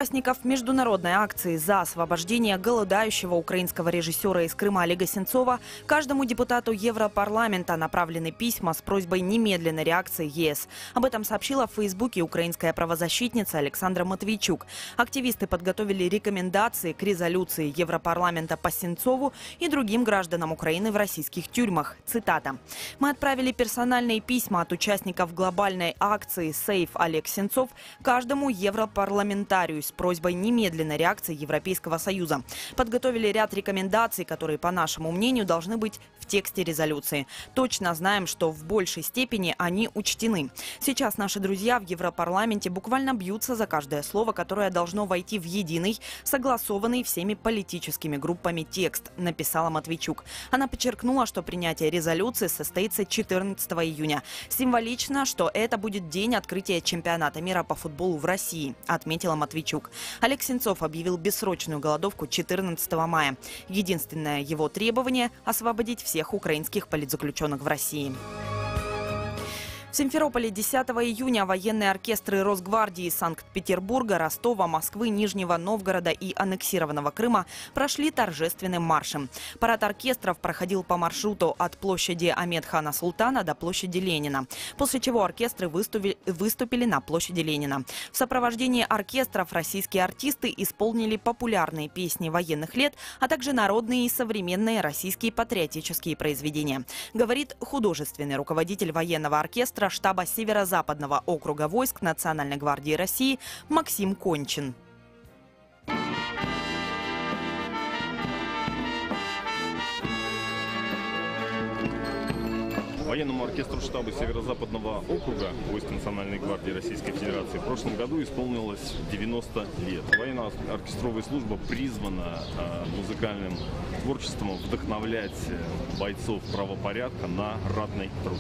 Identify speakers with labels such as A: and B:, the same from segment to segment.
A: Участников международной акции за освобождение голодающего украинского режиссера из Крыма Олега Сенцова каждому депутату Европарламента направлены письма с просьбой немедленной реакции ЕС. Об этом сообщила в Фейсбуке украинская правозащитница Александра Матвейчук. Активисты подготовили рекомендации к резолюции Европарламента по Сенцову и другим гражданам Украины в российских тюрьмах. Цитата. «Мы отправили персональные письма от участников глобальной акции «Сейв Олег Сенцов» каждому европарламентарию с просьбой немедленной реакции Европейского Союза. Подготовили ряд рекомендаций, которые, по нашему мнению, должны быть в тексте резолюции. Точно знаем, что в большей степени они учтены. Сейчас наши друзья в Европарламенте буквально бьются за каждое слово, которое должно войти в единый, согласованный всеми политическими группами текст», написала Матвейчук. Она подчеркнула, что принятие резолюции состоится 14 июня. Символично, что это будет день открытия чемпионата мира по футболу в России, отметила Матвейчук. Олег Сенцов объявил бессрочную голодовку 14 мая. Единственное его требование – освободить всех украинских политзаключенных в России. В Симферополе 10 июня военные оркестры Росгвардии Санкт-Петербурга, Ростова, Москвы, Нижнего Новгорода и аннексированного Крыма прошли торжественным маршем. Парад оркестров проходил по маршруту от площади Ахмед-хана Султана до площади Ленина, после чего оркестры выступили на площади Ленина. В сопровождении оркестров российские артисты исполнили популярные песни военных лет, а также народные и современные российские патриотические произведения, говорит художественный руководитель военного оркестра штаба Северо-Западного округа войск Национальной гвардии России Максим Кончин.
B: Военному оркестру штаба Северо-Западного округа войск Национальной гвардии Российской Федерации в прошлом году исполнилось 90 лет. Военно-оркестровая служба призвана музыкальным творчеством вдохновлять бойцов правопорядка на ратный труд.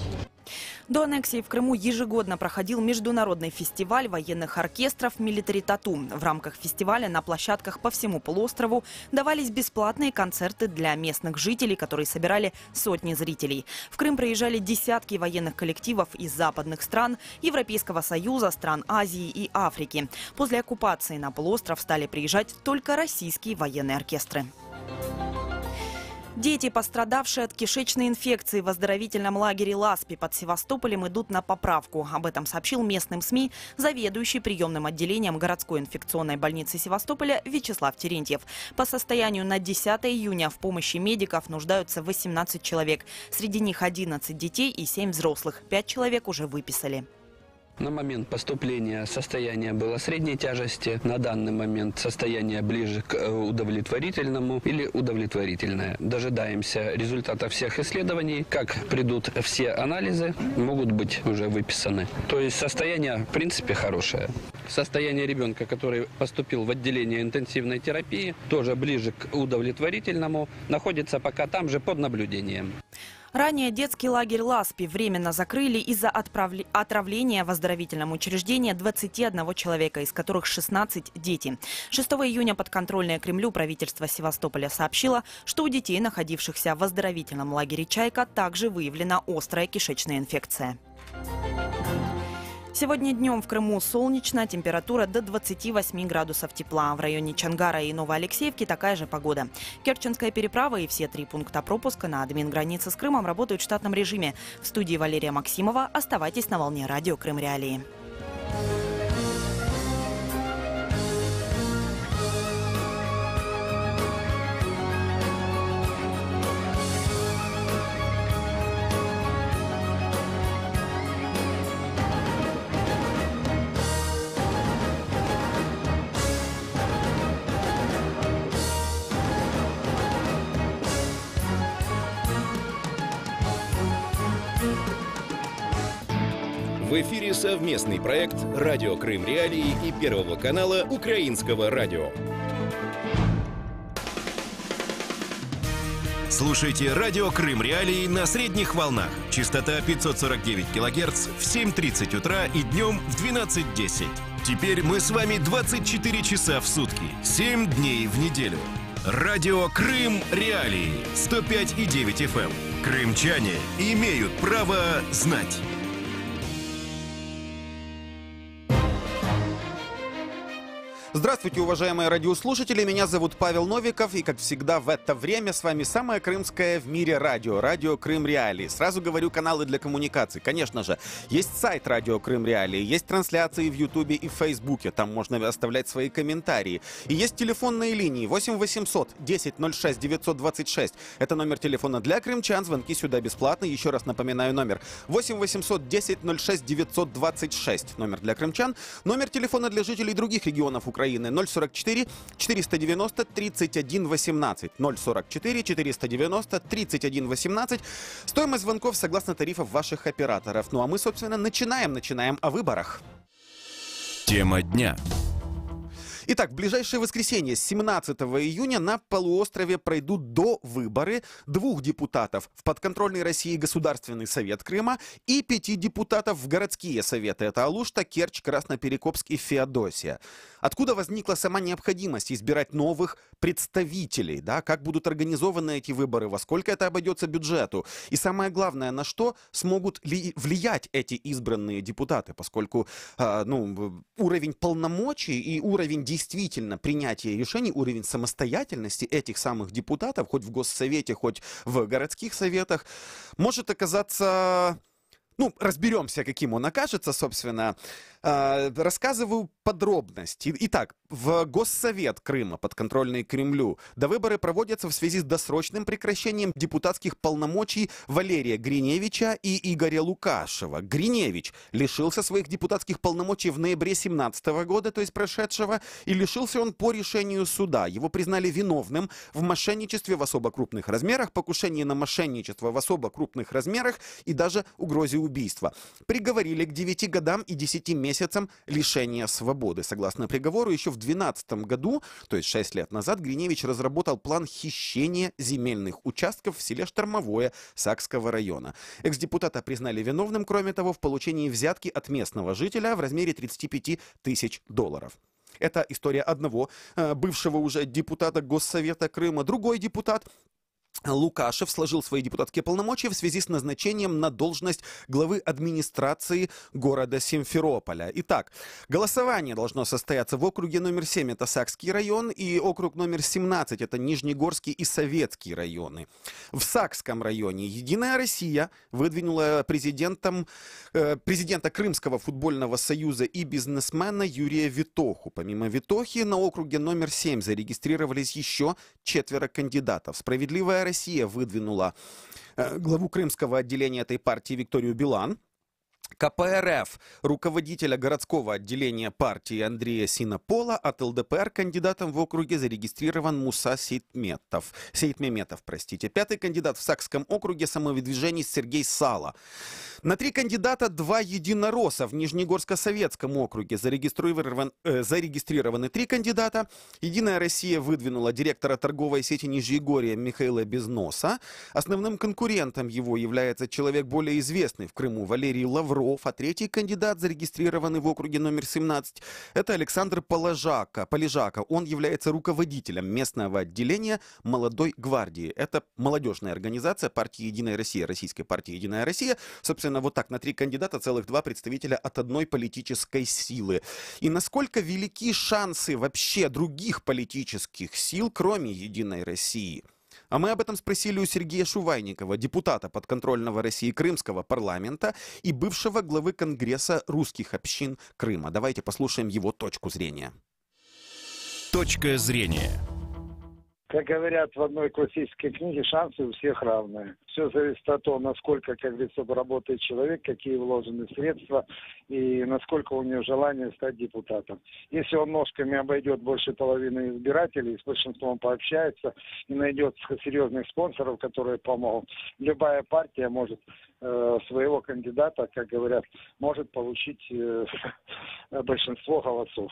A: До аннексии в Крыму ежегодно проходил международный фестиваль военных оркестров «Милитари Тату». В рамках фестиваля на площадках по всему полуострову давались бесплатные концерты для местных жителей, которые собирали сотни зрителей. В Крым приезжали десятки военных коллективов из западных стран, Европейского Союза, стран Азии и Африки. После оккупации на полуостров стали приезжать только российские военные оркестры. Дети, пострадавшие от кишечной инфекции в оздоровительном лагере Ласпи под Севастополем, идут на поправку. Об этом сообщил местным СМИ заведующий приемным отделением городской инфекционной больницы Севастополя Вячеслав Терентьев. По состоянию на 10 июня в помощи медиков нуждаются 18 человек. Среди них 11 детей и 7 взрослых. 5 человек уже выписали.
C: На момент поступления состояние было средней тяжести. На данный момент состояние ближе к удовлетворительному или удовлетворительное. Дожидаемся результатов всех исследований. Как придут все анализы, могут быть уже выписаны. То есть состояние в принципе хорошее. Состояние ребенка, который поступил в отделение интенсивной терапии, тоже ближе к удовлетворительному, находится пока там же под наблюдением.
A: Ранее детский лагерь Ласпи временно закрыли из-за отравления в оздоровительном учреждении 21 человека, из которых 16 – дети. 6 июня подконтрольное Кремлю правительство Севастополя сообщило, что у детей, находившихся в оздоровительном лагере «Чайка», также выявлена острая кишечная инфекция. Сегодня днем в Крыму солнечно, температура до 28 градусов тепла. В районе Чонгара и Новоалексеевки такая же погода. Керченская переправа и все 3 пункта пропуска на админгранице с Крымом работают в штатном режиме. В студии Валерия Максимова. Оставайтесь на волне радио «Крым Реалии».
D: В эфире совместный проект «Радио Крым Реалии» и Первого канала Украинского радио. Слушайте «Радио Крым Реалии» на средних волнах. Частота 549 кГц в 7:30 утра и днем в 12:10. Теперь мы с вами 24 часа в сутки, 7 дней в неделю. Радио Крым Реалии 105,9 FM. Крымчане имеют право знать.
E: Здравствуйте, уважаемые радиослушатели, меня зовут Павел Новиков, и, как всегда, в это время с вами самое крымское в мире радио, радио Крым Реалии. Сразу говорю, каналы для коммуникаций. Конечно же, есть сайт радио Крым Реалии, есть трансляции в Ютубе и в Фейсбуке, там можно оставлять свои комментарии. И есть телефонные линии 8 800 10 06 926. Это номер телефона для крымчан, звонки сюда бесплатные. Еще раз напоминаю номер 8 800 10 06 926. Номер для крымчан. Номер телефона для жителей других регионов Украины 044 490 31 18. 044 490 31 18. Стоимость звонков согласно тарифов ваших операторов. Ну а мы, собственно, начинаем о выборах.
D: Тема дня.
E: Итак, в ближайшее воскресенье, 17 июня, на полуострове пройдут довыборы 2 депутатов в подконтрольный России Государственный совет Крыма и 5 депутатов в городские советы. Это Алушта, Керчь, Красноперекопск и Феодосия. Откуда возникла сама необходимость избирать новых представителей? Да? Как будут организованы эти выборы? Во сколько это обойдется бюджету? И самое главное, на что смогут ли влиять эти избранные депутаты? Поскольку уровень полномочий и уровень действительно принятия решений, уровень самостоятельности этих самых депутатов, хоть в Госсовете, хоть в городских советах, может оказаться... разберемся, каким он окажется, собственно. Рассказываю подробности. Итак, в Госсовет Крыма, подконтрольный Кремлю, довыборы проводятся в связи с досрочным прекращением депутатских полномочий Валерия Гриневича и Игоря Лукашева. Гриневич лишился своих депутатских полномочий в ноябре 2017 года, то есть прошедшего, и лишился он по решению суда. Его признали виновным в мошенничестве в особо крупных размерах, покушении на мошенничество в особо крупных размерах и даже угрозе убийства. Приговорили к 9 годам и 10 месяцам лишения свободы. Согласно приговору, еще в 2012 году, то есть 6 лет назад, Гриневич разработал план хищения земельных участков в селе Штормовое Сакского района. Экс-депутата признали виновным, кроме того, в получении взятки от местного жителя в размере 35 тысяч долларов. Это история одного бывшего уже депутата Госсовета Крыма. Другой депутат Лукашев сложил свои депутатские полномочия в связи с назначением на должность главы администрации города Симферополя. Итак, голосование должно состояться в округе номер 7, это Сакский район, и округ номер 17, это Нижнегорский и Советский районы. В Сакском районе Единая Россия выдвинула президента Крымского футбольного союза и бизнесмена Юрия Витоху. Помимо Витохи, на округе номер 7 зарегистрировались еще 4 кандидатов. «Справедливая Россия» выдвинула главу крымского отделения этой партии Викторию Билан. КПРФ руководителя городского отделения партии Андрея Синопола, от ЛДПР кандидатом в округе зарегистрирован Муса Сейтмеметов. 5-й кандидат в Сакском округе самовыдвиженец Сергей Сала. На 3 кандидата 2 единоросса в Нижнегорско-Советском округе. Зарегистрированы 3 кандидата. Единая Россия выдвинула директора торговой сети Нижегорья Михаила Безноса. Основным конкурентом его является человек более известный в Крыму Валерий Лавров. А 3-й кандидат, зарегистрированный в округе номер 17, это Александр Полежака. Он является руководителем местного отделения «Молодой гвардии». Это молодежная организация партии «Единая Россия», российской партии «Единая Россия». Собственно, вот так, на 3 кандидата целых 2 представителя от одной политической силы. И насколько велики шансы вообще других политических сил, кроме «Единой России»? А мы об этом спросили у Сергея Шувайникова, депутата подконтрольного России Крымского парламента и бывшего главы Конгресса русских общин Крыма. Давайте послушаем его точку зрения.
D: Точка зрения.
F: Как говорят в одной классической книге, шансы у всех равные. Все зависит от того, насколько, как говорится, работает человек, какие вложены средства и насколько у него желание стать депутатом. Если он ножками обойдет больше половины избирателей, с большинством пообщается и найдет серьезных спонсоров, которые помогут, любая партия может своего кандидата, как говорят, может получить большинство голосов.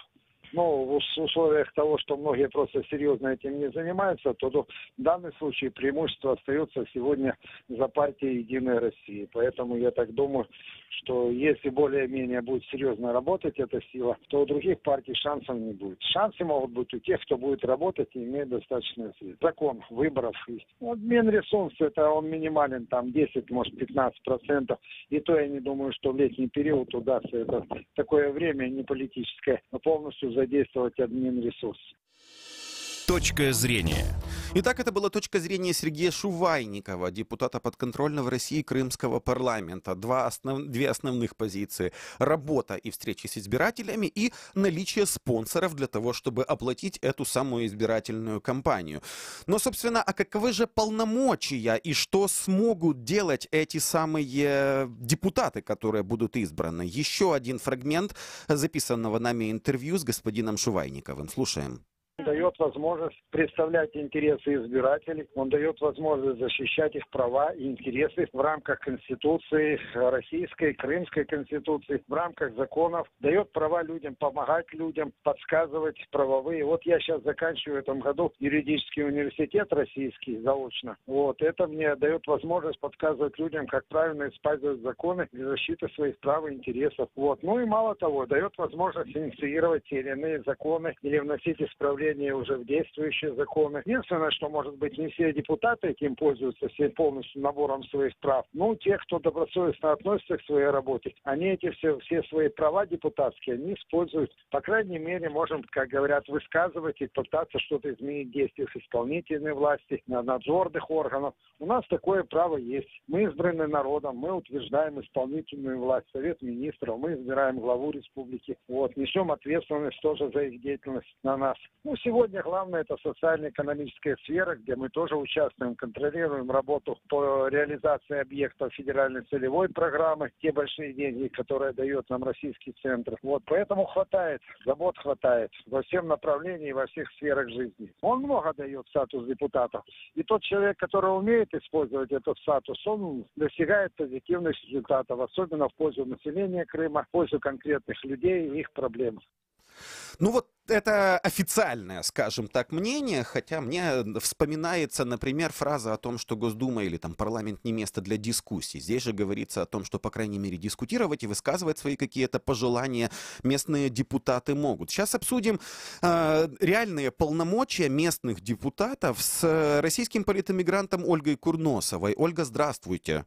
F: Но в условиях того, что многие просто серьезно этим не занимаются, то в данном случае преимущество остается сегодня за партией «Единая Россия». Поэтому я так думаю, что если более-менее будет серьезно работать эта сила, то у других партий шансов не будет. Шансы могут быть у тех, кто будет работать и имеет достаточно средств. Закон выборов есть. Обмен ресурсов, это он минимален, там 10, может 15%. И то я не думаю, что в летний период удастся. Это такое время не политическое, но полностью зависит задействовать админресурс.
D: Точка зрения.
E: Итак, это была точка зрения Сергея Шувайникова, депутата подконтрольного России Крымского парламента. Две основных позиции. Работа и встречи с избирателями и наличие спонсоров для того, чтобы оплатить эту самую избирательную кампанию. Но, собственно, а каковы же полномочия и что смогут делать эти самые депутаты, которые будут избраны? Еще один фрагмент записанного нами интервью с господином Шувайниковым. Слушаем.
F: Он дает возможность представлять интересы избирателей, он дает возможность защищать их права и интересы в рамках Конституции Российской, Крымской Конституции, в рамках законов, дает права людям, помогать людям, подсказывать правовые. Вот я сейчас заканчиваю в этом году юридический университет российский заочно. Вот это мне дает возможность подсказывать людям, как правильно использовать законы для защиты своих прав и интересов. Вот. Ну и мало того, дает возможность инициировать те или иные законы или вносить исправления уже в действующие законы. Единственное, что, может быть, не все депутаты этим пользуются, все полностью набором своих прав. Ну, те, кто добросовестно относится к своей работе, они эти все свои права депутатские, они используют. По крайней мере, можем, как говорят, высказывать и пытаться что-то изменить в действиях исполнительной власти, надзорных органов. У нас такое право есть. Мы избраны народом, мы утверждаем исполнительную власть, Совет министров, мы избираем главу республики. Вот, несем ответственность тоже за их деятельность на нас. Ну, сегодня главное это социально-экономическая сфера, где мы тоже участвуем, контролируем работу по реализации объектов федеральной целевой программы, те большие деньги, которые дает нам российский центр. Вот, поэтому хватает, забот хватает во всем направлении, во всех сферах жизни. Он много дает статус депутатов. И тот человек, который умеет использовать этот статус, он достигает позитивных результатов, особенно в пользу населения Крыма, в пользу конкретных людей и их проблем.
E: Ну вот это официальное, скажем так, мнение, хотя мне вспоминается, например, фраза о том, что Госдума или там парламент не место для дискуссий. Здесь же говорится о том, что, по крайней мере, дискутировать и высказывать свои какие-то пожелания местные депутаты могут. Сейчас обсудим реальные полномочия местных депутатов с российским политэмигрантом Ольгой Курносовой. Ольга, здравствуйте.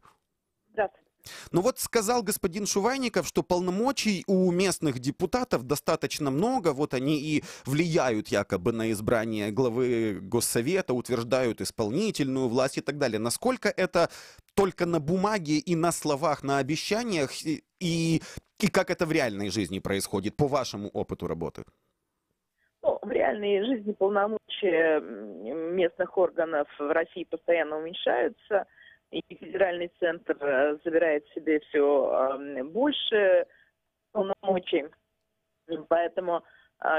G: Здравствуйте.
E: Ну вот сказал господин Шувайников, что полномочий у местных депутатов достаточно много, вот они и влияют якобы на избрание главы Госсовета, утверждают исполнительную власть и так далее. Насколько это только на бумаге и на словах, на обещаниях, и как это в реальной жизни происходит, по вашему опыту работы?
G: Ну, в реальной жизни полномочия местных органов в России постоянно уменьшаются. И федеральный центр забирает себе все больше полномочий. Поэтому,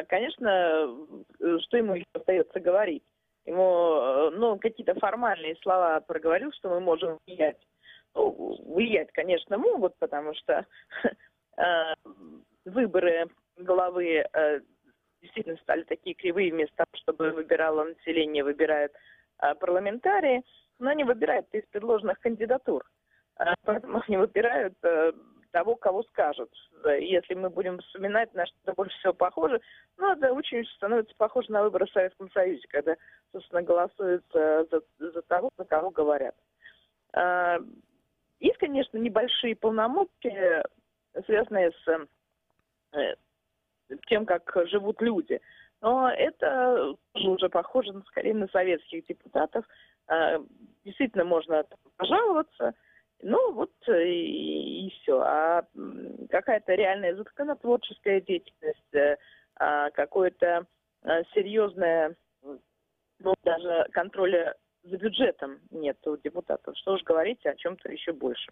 G: конечно, что ему еще остается говорить? Ему, какие-то формальные слова проговорил, что мы можем влиять. Ну, влиять, конечно, могут, потому что выборы главы действительно стали такие кривые, вместо того, чтобы выбирало население, выбирают парламентарии. Но они выбирают из предложенных кандидатур. Поэтому они выбирают того, кого скажут. Если мы будем вспоминать, на что это больше всего похоже, это очень становится похоже на выборы в Советском Союзе, когда, собственно, голосуют за того, за кого говорят. Есть, конечно, небольшие полномочия, связанные с тем, как живут люди. Но это уже похоже скорее на советских депутатов. Действительно можно пожаловаться, и все. А какая-то реальная законотворческая деятельность, какое-то серьезное, даже контроля за бюджетом нет у депутатов. Что уж говорить о чем-то еще больше.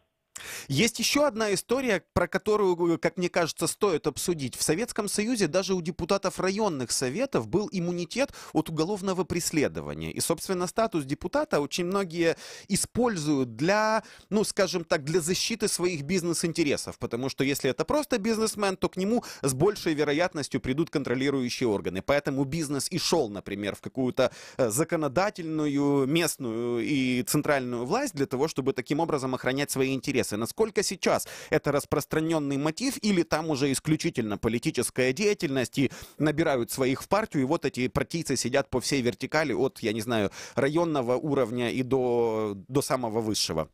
E: Есть еще одна история, про которую, как мне кажется, стоит обсудить. В Советском Союзе даже у депутатов районных советов был иммунитет от уголовного преследования. И, собственно, статус депутата очень многие используют для, скажем так, для защиты своих бизнес-интересов. Потому что если это просто бизнесмен, то к нему с большей вероятностью придут контролирующие органы. Поэтому бизнес и шел, например, в какую-то законодательную, местную и центральную власть для того, чтобы таким образом охранять свои интересы. Насколько сейчас это распространенный мотив или там уже исключительно политическая деятельность и набирают своих в партию, и вот эти партийцы сидят по всей вертикали от, я не знаю, районного уровня и до самого высшего?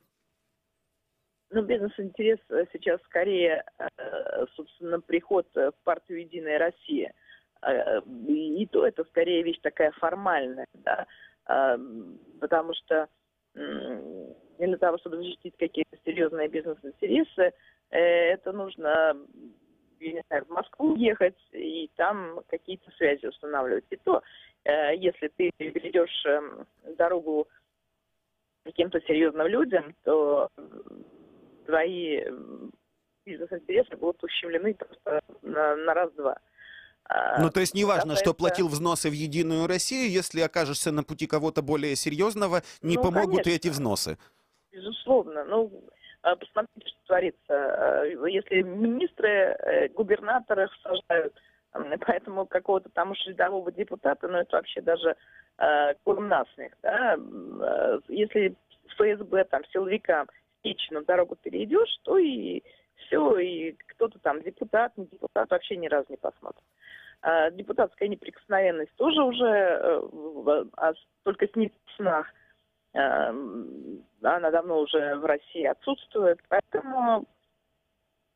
G: Бизнес-интерес сейчас скорее, собственно, приход в партию «Единая Россия». И то это скорее вещь такая формальная, да, потому что для того, чтобы защитить какие-то серьезные бизнес-интересы, это нужно, я не знаю, в Москву ехать и там какие-то связи устанавливать. И то, если ты перейдешь дорогу каким-то серьезным людям, то твои бизнес-интересы будут ущемлены просто на раз-два.
E: Ну, то есть неважно, что платил взносы в Единую Россию, если окажешься на пути кого-то более серьезного, не помогут, конечно, и эти взносы.
G: Безусловно. Ну, посмотрите, что творится. Если министры, губернаторы сажают, поэтому какого-то там уж рядового депутата, ну, это вообще даже корм насмех, да? Если ФСБ, там, силовикам на дорогу перейдешь, то и все, и кто-то там депутат, не депутат, вообще ни разу не посмотрит. Депутатская неприкосновенность тоже уже, только с снах, она давно уже в России отсутствует, поэтому,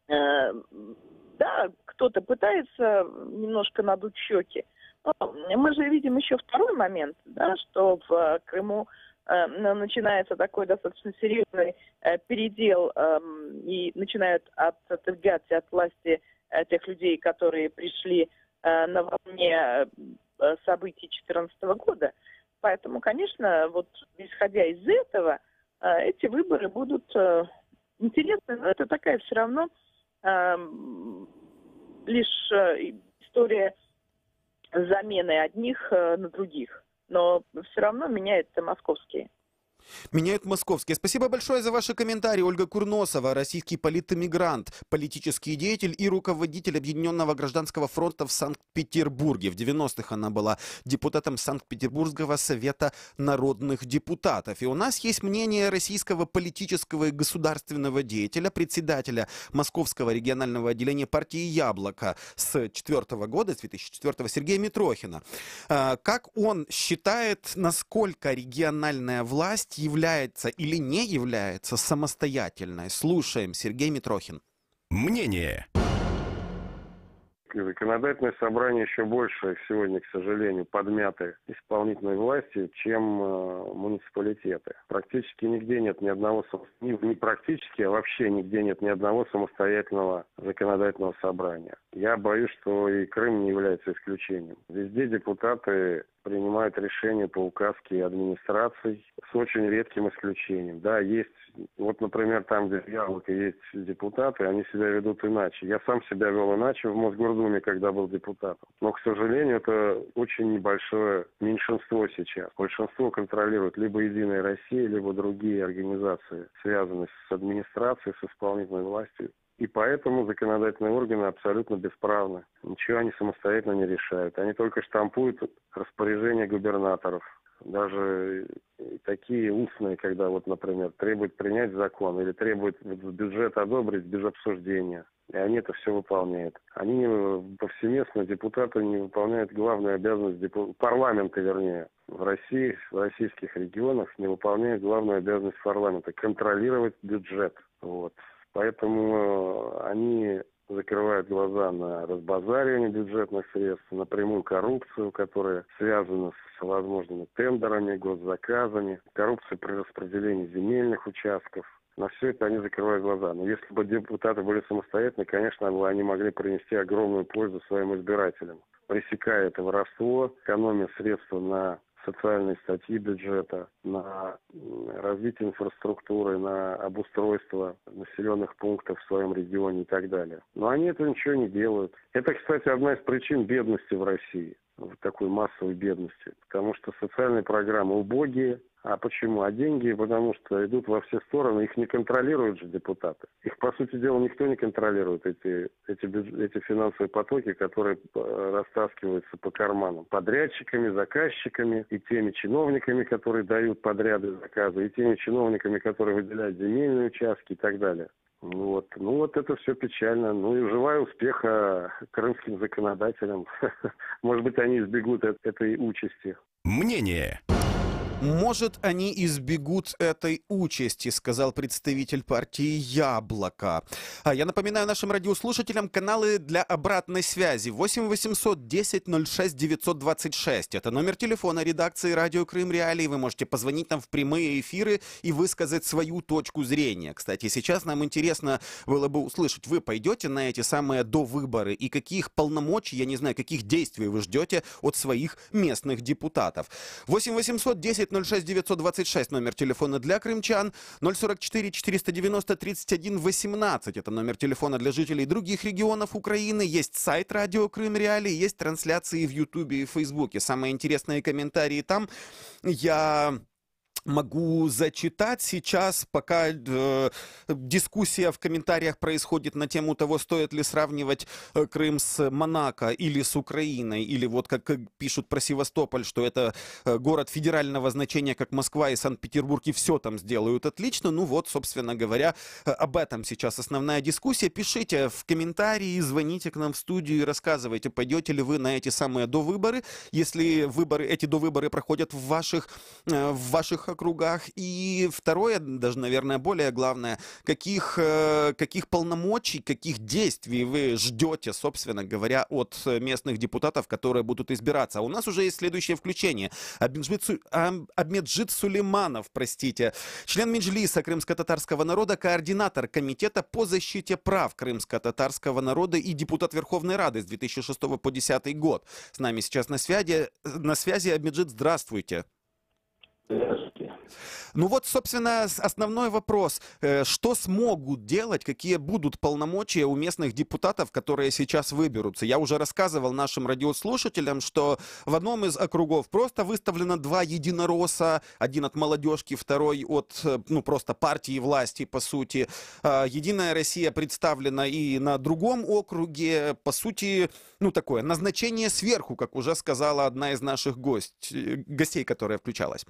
G: да, кто-то пытается немножко надуть щеки. Но мы же видим еще второй момент, да, что в Крыму начинается такой достаточно серьезный передел и начинают отодвигаться от власти тех людей, которые пришли на волне событий 2014 года. Поэтому, конечно, вот исходя из этого, эти выборы будут интересны. Это такая все равно лишь история замены одних на других. Но все равно меняют московские.
E: Меняют московские. Спасибо большое за ваши комментарии. Ольга Курносова, российский политэмигрант, политический деятель и руководитель Объединенного гражданского фронта в Санкт-Петербурге. В 90-х она была депутатом Санкт-Петербургского совета народных депутатов. И у нас есть мнение российского политического и государственного деятеля, председателя Московского регионального отделения партии «Яблоко» с 2004 года, с 2004, Сергея Митрохина. Как он считает, насколько региональная власть является или не является самостоятельной? Слушаем. Сергей Митрохин.
D: Мнение.
H: Законодательное собрание еще больше сегодня, к сожалению, подмяты исполнительной властью, чем муниципалитеты. Практически нигде нет ни одного, не практически, а вообще нигде нет ни одного самостоятельного законодательного собрания. Я боюсь, что и Крым не является исключением. Везде депутаты принимают решения по указке администраций с очень редким исключением. Да, есть, вот, например, там, где в Яблоко есть депутаты, они себя ведут иначе. Я сам себя вел иначе в Мосгордуме, когда был депутатом. Но, к сожалению, это очень небольшое меньшинство сейчас. Большинство контролирует либо Единая Россия, либо другие организации, связанные с администрацией, с исполнительной властью. И поэтому законодательные органы абсолютно бесправны. Ничего они самостоятельно не решают. Они только штампуют распоряжения губернаторов. Даже такие устные, когда, вот, например, требуют принять закон или требуют бюджет одобрить без обсуждения. И они это все выполняют. Они повсеместно, депутаты, не выполняют главную обязанность, парламента, вернее, в России, в российских регионах не выполняют главную обязанность парламента – контролировать бюджет. Вот. Поэтому они закрывают глаза на разбазаривание бюджетных средств, на прямую коррупцию, которая связана с возможными тендерами, госзаказами, коррупция при распределении земельных участков. На все это они закрывают глаза. Но если бы депутаты были самостоятельны, конечно, они могли принести огромную пользу своим избирателям, пресекая это воровство, экономя средства на социальные статьи бюджета, на развитие инфраструктуры, на обустройство населенных пунктов в своем регионе и так далее. Но они этого ничего не делают. Это, кстати, одна из причин бедности в России, такой массовой бедности, потому что социальные программы убогие. А почему? А деньги, потому что идут во все стороны, их не контролируют же депутаты. Их, по сути дела, никто не контролирует, эти финансовые потоки, которые растаскиваются по карманам. Подрядчиками, заказчиками и теми чиновниками, которые дают подряды, заказы, и теми чиновниками, которые выделяют земельные участки и так далее. Вот. Ну вот это все печально. Ну и желаю успеха крымским законодателям. Может быть, они избегут этой участи.
D: Мнение.
E: Может, они избегут этой участи, сказал представитель партии «Яблоко». Я напоминаю нашим радиослушателям каналы для обратной связи. 8 800 10 06 926. Это номер телефона редакции «Радио Крым Реалии». Вы можете позвонить нам в прямые эфиры и высказать свою точку зрения. Кстати, сейчас нам интересно было бы услышать, вы пойдете на эти самые довыборы и каких полномочий, я не знаю, каких действий вы ждете от своих местных депутатов. 8 800 10 06 926 номер телефона для крымчан, 044 490 31 18 это номер телефона для жителей других регионов Украины, есть сайт Радио Крым Реалии, есть трансляции в Ютубе и Фейсбуке. Самые интересные комментарии там я могу зачитать сейчас, пока дискуссия в комментариях происходит на тему того, стоит ли сравнивать Крым с Монако или с Украиной, или вот как пишут про Севастополь, что это город федерального значения, как Москва и Санкт-Петербург, и все там сделают отлично. Ну вот, собственно говоря, об этом сейчас основная дискуссия. Пишите в комментарии, звоните к нам в студию и рассказывайте, пойдете ли вы на эти самые довыборы, если эти довыборы проходят в ваших округах. И второе, даже, наверное, более главное, каких полномочий, каких действий вы ждете, собственно говоря, от местных депутатов, которые будут избираться. А у нас уже есть следующее включение. Абмеджит Сулейманов, член Меджлиса крымско-татарского народа, координатор комитета по защите прав крымско-татарского народа и депутат Верховной Рады с 2006 по 2010 год. С нами сейчас на связи Абмеджит, здравствуйте. Ну вот, собственно, основной вопрос. Что смогут делать, какие будут полномочия у местных депутатов, которые сейчас выберутся? Я уже рассказывал нашим радиослушателям, что в одном из округов просто выставлено два единоросса. Один от молодежки, второй от, просто партии власти, по сути. Единая Россия представлена и на другом округе. По сути, такое назначение сверху, как уже сказала одна из наших гостей, которая включалась.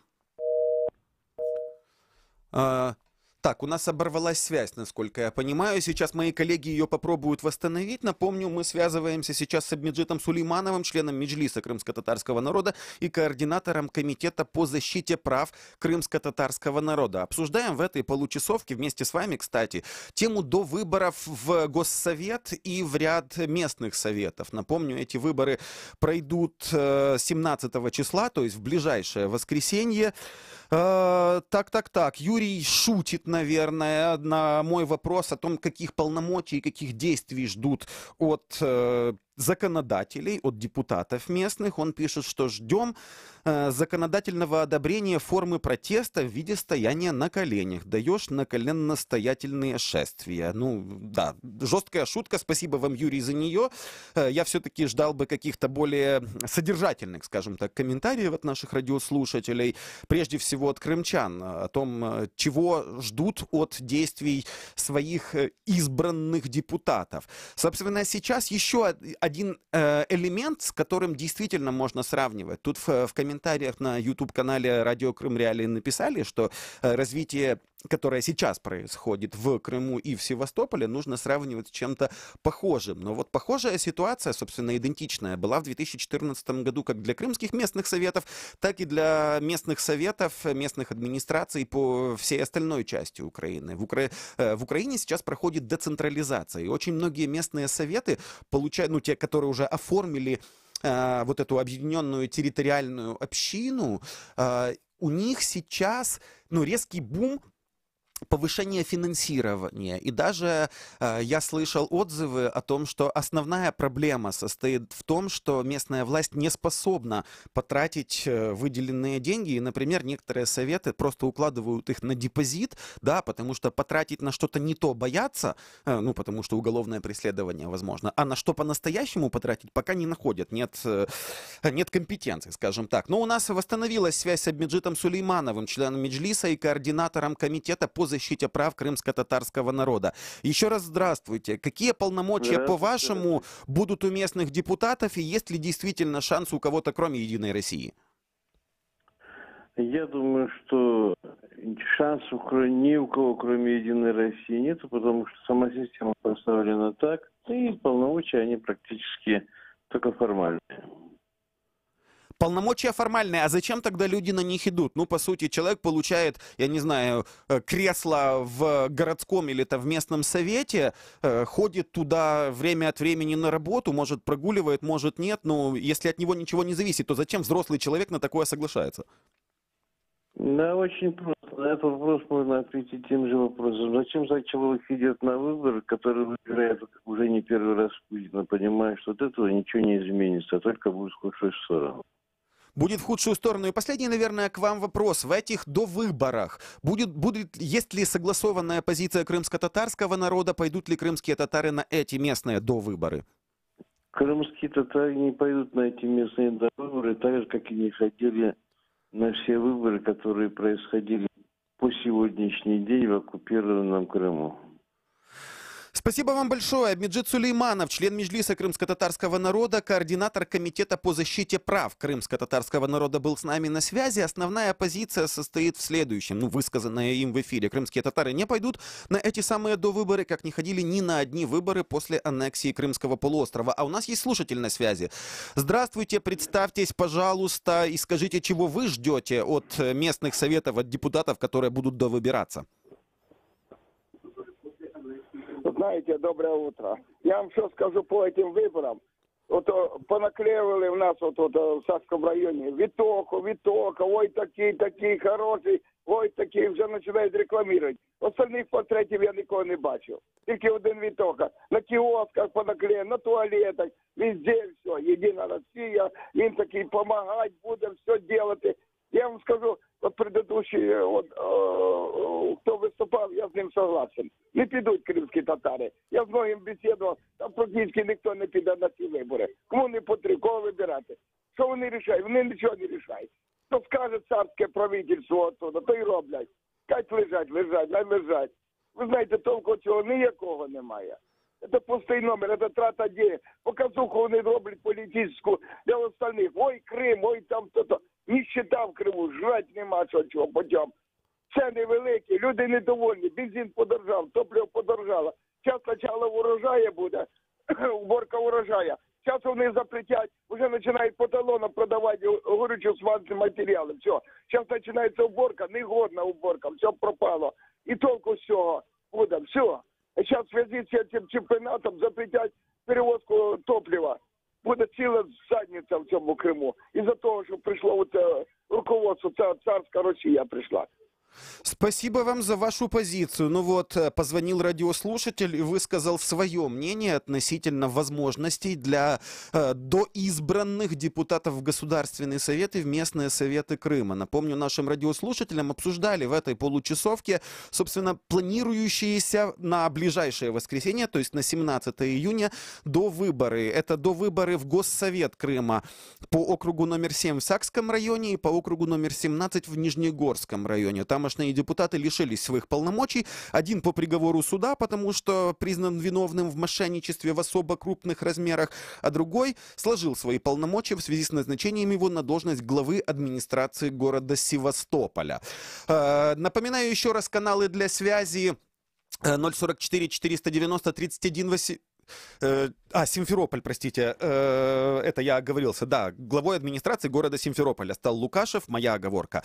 E: Так, у нас оборвалась связь, насколько я понимаю. Сейчас мои коллеги ее попробуют восстановить. Напомню, мы связываемся сейчас с Абмеджитом Сулеймановым, членом Меджлиса крымско-татарского народа и координатором комитета по защите прав крымско-татарского народа. Обсуждаем в этой получасовке вместе с вами, кстати, тему до выборов в Госсовет и в ряд местных советов. Напомню, эти выборы пройдут 17 числа, то есть в ближайшее воскресенье. Так. Юрий шутит, наверное, на мой вопрос о том, каких полномочий, каких действий ждут от законодателей, от депутатов местных. Он пишет, что ждем законодательного одобрения формы протеста в виде стояния на коленях. Даешь наколенно-стоятельные шествия. Да, жесткая шутка. Спасибо вам, Юрий, за нее. Я все-таки ждал бы каких-то более содержательных, скажем так, комментариев от наших радиослушателей. Прежде всего от крымчан. О том, чего ждут от действий своих избранных депутатов. Собственно, сейчас еще один элемент, с которым действительно можно сравнивать. Тут в комментариях на YouTube-канале «Радио Крым Реалии» написали, что развитие, которое сейчас происходит в Крыму и в Севастополе, нужно сравнивать с чем-то похожим. Но вот похожая ситуация, собственно, идентичная, была в 2014 году как для крымских местных советов, так и для местных советов, местных администраций по всей остальной части Украины. В Украине сейчас проходит децентрализация, и очень многие местные советы получают, те, которые уже оформили вот эту объединенную территориальную общину, у них сейчас резкий бум повышение финансирования. И даже я слышал отзывы о том, что основная проблема состоит в том, что местная власть не способна потратить выделенные деньги. И, например, некоторые советы просто укладывают их на депозит, да, потому что потратить на что-то не то боятся, потому что уголовное преследование возможно, а на что по-настоящему потратить пока не находят. Нет компетенции, скажем так. Но у нас восстановилась связь с Абмеджитом Сулеймановым, членом Меджлиса и координатором комитета по защите прав крымско-татарского народа. Еще раз здравствуйте. Какие полномочия, по-вашему, будут у местных депутатов, и есть ли действительно шанс у кого-то, кроме «Единой России»?
I: Я думаю, что шансов ни у кого, кроме «Единой России», нет, потому что сама система поставлена так, и полномочия, они практически только формальные.
E: Полномочия формальные, а зачем тогда люди на них идут? Ну, по сути, человек получает, я не знаю, кресло в городском или в местном совете, ходит туда время от времени на работу, может прогуливает, может нет, но если от него ничего не зависит, то зачем взрослый человек на такое соглашается?
I: Да, очень просто. На этот вопрос можно ответить тем же вопросом. Зачем человек идет на выборы, который выбирает уже не первый раз Путина, понимая, что от этого ничего не изменится, а только будет в худшую сторону.
E: Будет в худшую сторону. И последний, наверное, к вам вопрос. В этих довыборах есть ли согласованная позиция крымско-татарского народа? Пойдут ли крымские татары на эти местные довыборы?
I: Крымские татары не пойдут на эти местные довыборы, так же, как и не ходили на все выборы, которые происходили по сегодняшний день в оккупированном Крыму.
E: Спасибо вам большое. Меджид Сулейманов, член Меджлиса крымско-татарского народа, координатор Комитета по защите прав крымско-татарского народа, был с нами на связи. Основная позиция состоит в следующем, высказанная им в эфире. Крымские татары не пойдут на эти самые довыборы, как не ходили ни на одни выборы после аннексии Крымского полуострова. А у нас есть слушатель на связи. Здравствуйте, представьтесь, пожалуйста, и скажите, чего вы ждете от местных советов, от депутатов, которые будут довыбираться.
J: Знаете, доброе утро. Я вам что скажу по этим выборам. Вот понаклеивали у нас в Сакском районе Витока, ой, такие хороші, ой, такі, вже починають рекламувати. Остальних портретів я нікого не бачив. Тільки один Витока. На кіосках понаклеїв, на туалетах, везде все. Єдина Росія, він такий допомагати буде, все робити. Я вам скажу, предыдущий, хто виступав, я з ним согласен. Не підуть кримські татари. Я з многим бесідував, там практично ніхто не піде на ці вибори. Кому не потрібно, кого вибирати? Що вони рішають? Вони нічого не рішають. Що скаже царське правительство оттуда, то й роблять. Хай лежать. Ви знаєте, толку цього ніякого немає. Це пустий номер, це трата денег. Показуху вони роблять політичну для остальних. Ой, Крим, ой, там то-то. Нищета в Криму, жрать нема чого потім. Ціни великі, люди недовольні, бензин подорожав, топливо подорожало. Зараз спочатку урожаю буде, уборка урожаю. Зараз вони запретять, вже починають по талонам продавати горючо-смазочні матеріали. Все, зараз починається уборка, негодна уборка, все пропало. І толку з цього буде, все. Зараз в зв'язку з цим чемпіонатом запретять перевозку топлива. Буде ціла задниця в цьому Криму. Із-за того, що прийшло руководство, царська Росія прийшла.
E: Спасибо вам за вашу позицию. Ну вот, позвонил радиослушатель и высказал свое мнение относительно возможностей для доизбранных депутатов в Государственный совет и в местные советы Крыма. Напомню, нашим радиослушателям обсуждали в этой получасовке, собственно, планирующиеся на ближайшее воскресенье, то есть на 17 июня, довыборы. Это довыборы в Госсовет Крыма по округу номер 7 в Сакском районе и по округу номер 17 в Нижнегорском районе. Тамошние депутаты лишились своих полномочий. Один по приговору суда, потому что признан виновным в мошенничестве в особо крупных размерах, а другой сложил свои полномочия в связи с назначением его на должность главы администрации города Севастополя. Напоминаю еще раз каналы для связи 044 490 31 8... Симферополь, простите, это я оговорился, да, главой администрации города Симферополя стал Лукашев, моя оговорка.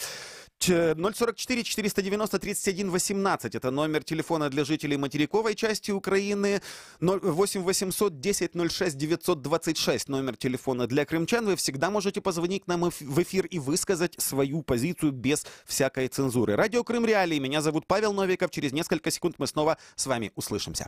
E: 044 490 31 18, это номер телефона для жителей материковой части Украины, 8 800 10 06 926, номер телефона для крымчан. Вы всегда можете позвонить к нам в эфир и высказать свою позицию без всякой цензуры. Радио Крым Реалии, меня зовут Павел Новиков, через несколько секунд мы снова с вами услышимся.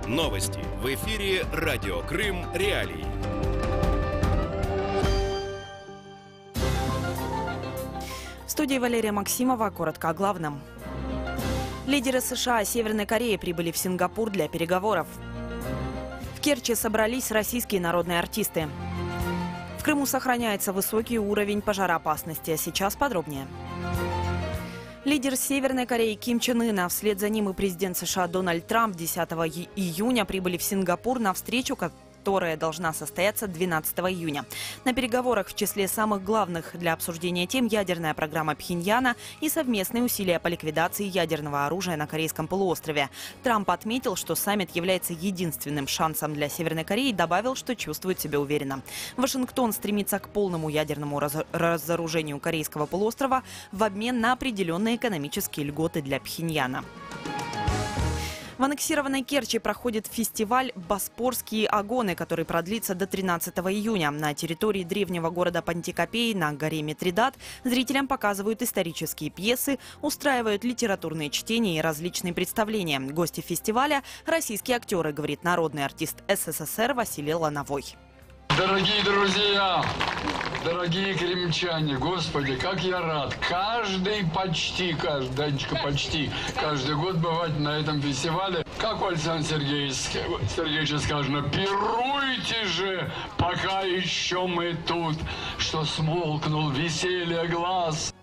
D: Новости в эфире «Радио Крым. Реалии».
A: В студии Валерия Максимова. Коротко о главном. Лидеры США и Северной Кореи прибыли в Сингапур для переговоров. В Керчи собрались российские народные артисты. В Крыму сохраняется высокий уровень пожароопасности. А сейчас подробнее. Лидер Северной Кореи Ким Чен Ын, а вслед за ним и президент США Дональд Трамп 10 июня прибыли в Сингапур на встречу, которая должна состояться 12 июня. На переговорах в числе самых главных для обсуждения тем ядерная программа Пхеньяна и совместные усилия по ликвидации ядерного оружия на Корейском полуострове. Трамп отметил, что саммит является единственным шансом для Северной Кореи и добавил, что чувствует себя уверенно. Вашингтон стремится к полному ядерному разоружению Корейского полуострова в обмен на определенные экономические льготы для Пхеньяна. В аннексированной Керчи проходит фестиваль «Боспорские огоны», который продлится до 13 июня. На территории древнего города Пантикопей на горе Митридат зрителям показывают исторические пьесы, устраивают литературные чтения и различные представления. Гости фестиваля – российские актеры, говорит народный артист СССР Василий Лановой.
K: Дорогие друзья, дорогие кремчане, Господи, как я рад. Каждый год бывать на этом фестивале. Как у Александра Сергеевича сказано, пируйте же, пока еще мы тут, что смолкнул веселье глаз.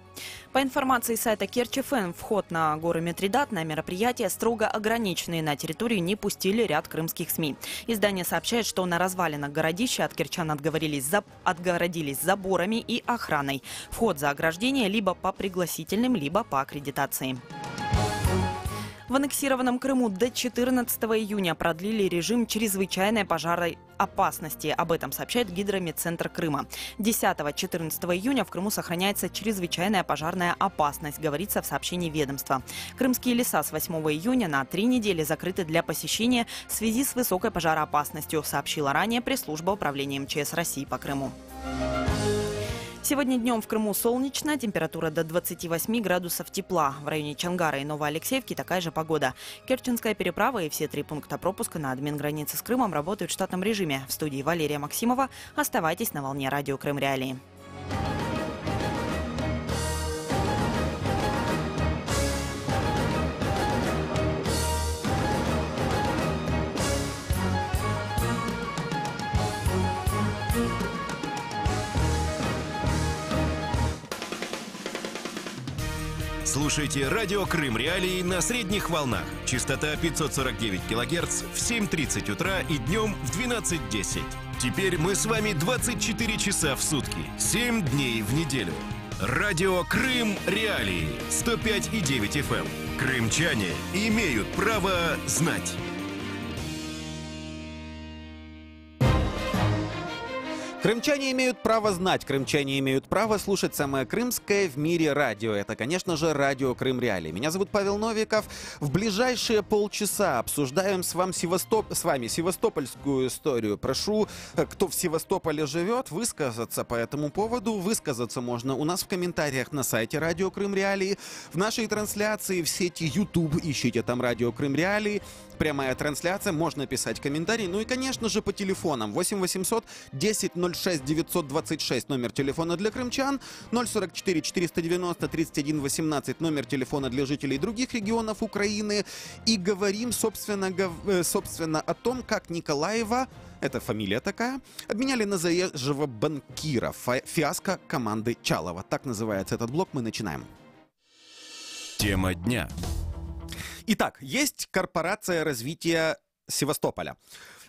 A: По информации сайта Керчь.ФМ, вход на горы Митридат на мероприятия строго ограниченные. На территорию не пустили ряд крымских СМИ. Издание сообщает, что на развалинах городища от кирчан отгородились заборами и охраной. Вход за ограждение либо по пригласительным, либо по аккредитации. В аннексированном Крыму до 14 июня продлили режим чрезвычайной пожарной опасности. Об этом сообщает Гидрометцентр Крыма. 10-14 июня в Крыму сохраняется чрезвычайная пожарная опасность, говорится в сообщении ведомства. Крымские леса с 8 июня на 3 недели закрыты для посещения в связи с высокой пожароопасностью, сообщила ранее пресс-служба управления МЧС России по Крыму. Сегодня днем в Крыму солнечно, температура до 28 градусов тепла. В районе Чонгара и Новоалексеевки такая же погода. Керченская переправа и все 3 пункта пропуска на админгранице с Крымом работают в штатном режиме. В студии Валерия Максимова. Оставайтесь на волне радио Крым Реалии.
D: Слушайте радио Крым Реалии на средних волнах. Частота 549 килогерц в 7:30 утра и днем в 12:10. Теперь мы с вами 24 часа в сутки, 7 дней в неделю. Радио Крым Реалии 105,9 FM. Крымчане имеют право знать.
E: Крымчане имеют право знать, крымчане имеют право слушать самое крымское в мире радио. Это, конечно же, радио Крым Реалии. Меня зовут Павел Новиков. В ближайшие полчаса обсуждаем с вами севастопольскую историю. Прошу, кто в Севастополе живет, высказаться по этому поводу. Высказаться можно у нас в комментариях на сайте радио Крым Реалии, в нашей трансляции в сети YouTube. Ищите там радио Крым Реалии. Прямая трансляция, можно писать комментарии. Ну и, конечно же, по телефонам. 8 800 10 06 926 номер телефона для крымчан. 044 490 31 18 номер телефона для жителей других регионов Украины. И говорим, собственно, о том, как Николаева, это фамилия такая, обменяли на заезжего банкира. Фиаско команды Чалова. Так называется этот блок. Мы начинаем.
D: Тема дня.
E: Итак, есть корпорация развития Севастополя.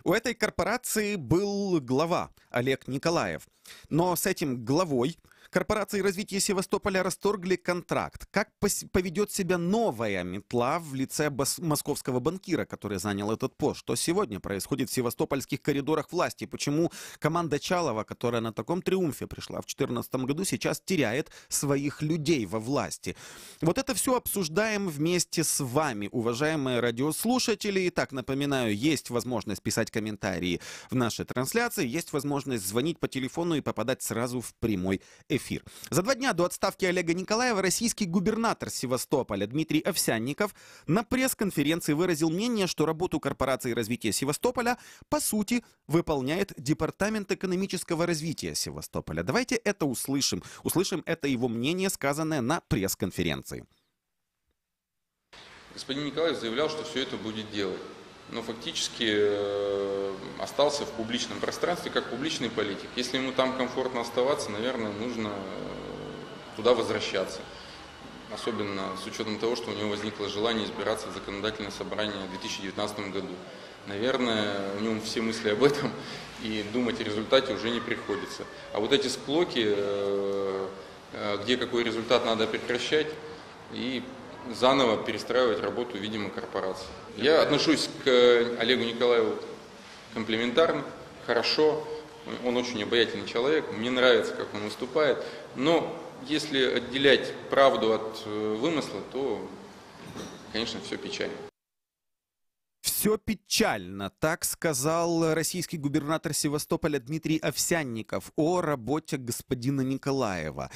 E: У этой корпорации был глава Олег Николаев. Но с этим главой корпорации развития Севастополя расторгли контракт. Как поведет себя новая метла в лице московского банкира, который занял этот пост? Что сегодня происходит в севастопольских коридорах власти? Почему команда Чалова, которая на таком триумфе пришла в 2014 году, сейчас теряет своих людей во власти? Вот это все обсуждаем вместе с вами, уважаемые радиослушатели. Итак, напоминаю, есть возможность писать комментарии в нашей трансляции, есть возможность звонить по телефону и попадать сразу в прямой эфир. За 2 дня до отставки Олега Николаева российский губернатор Севастополя Дмитрий Овсянников на пресс-конференции выразил мнение, что работу корпорации развития Севастополя по сути выполняет Департамент экономического развития Севастополя. Давайте это услышим. Услышим это его мнение, сказанное на пресс-конференции.
L: Господин Николаев заявлял, что все это будет делать, но фактически остался в публичном пространстве как публичный политик. Если ему там комфортно оставаться, наверное, нужно туда возвращаться. Особенно с учетом того, что у него возникло желание избираться в законодательное собрание в 2019 году. Наверное, у него все мысли об этом, и думать о результате уже не приходится. А вот эти склоки, где какой результат надо прекращать и заново перестраивать работу, видимо, корпорации. Я отношусь к Олегу Николаеву комплиментарно, хорошо, он очень обаятельный человек, мне нравится, как он выступает, но если отделять правду от вымысла, то, конечно, все печально.
E: Все печально, так сказал российский губернатор Севастополя Дмитрий Овсянников о работе господина Николаева.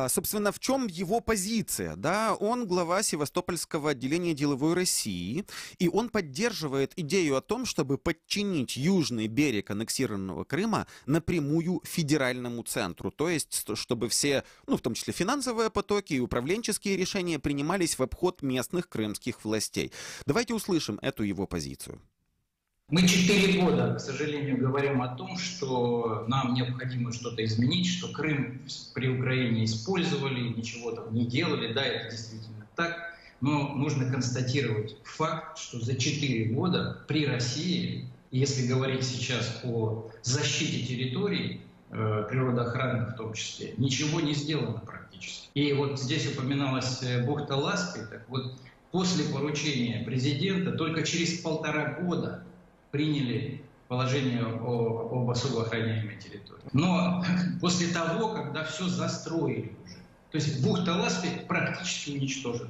E: Собственно, в чем его позиция? Да, он глава Севастопольского отделения деловой России, и он поддерживает идею о том, чтобы подчинить южный берег аннексированного Крыма напрямую федеральному центру. То есть, чтобы все, в том числе финансовые потоки и управленческие решения принимались в обход местных крымских властей. Давайте услышим эту его позицию.
M: Мы 4 года, к сожалению, говорим о том, что нам необходимо что-то изменить, что Крым при Украине использовали, ничего там не делали. Да, это действительно так. Но нужно констатировать факт, что за 4 года при России, если говорить сейчас о защите территорий, природоохранных в том числе, ничего не сделано практически. И вот здесь упоминалась бухта Ласки. Так вот, после поручения президента только через 1,5 года приняли положение об особо охраняемой территории. Но после того, когда все застроили уже. То есть бухта Ласки практически уничтожена.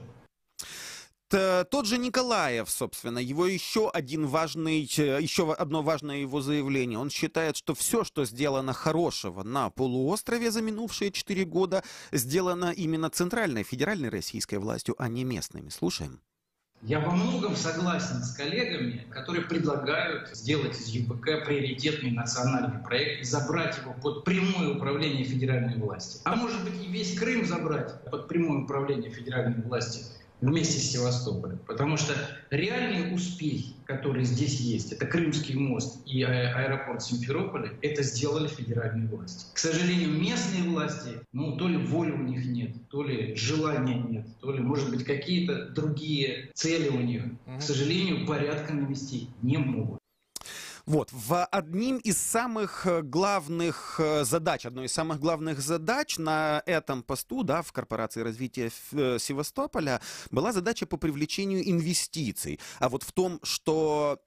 E: Тот же Николаев, собственно, его еще одно важное его заявление. Он считает, что все, что сделано хорошего на полуострове за минувшие 4 года, сделано именно центральной, федеральной российской властью, а не местными. Слушаем.
M: Я во многом согласен с коллегами, которые предлагают сделать из ЮПК приоритетный национальный проект и забрать его под прямое управление федеральной власти. А может быть и весь Крым забрать под прямое управление федеральной власти вместе с Севастополем. Потому что реальные успехи, которые здесь есть, это Крымский мост и аэропорт Симферополя, это сделали федеральные власти. К сожалению, местные власти, то ли воли у них нет, то ли желания нет, то ли, может быть, какие-то другие цели у них, к сожалению, порядка навести не могут.
E: Одной из самых главных задач на этом посту, в Корпорации развития Севастополя, была задача по привлечению инвестиций. А вот в том, что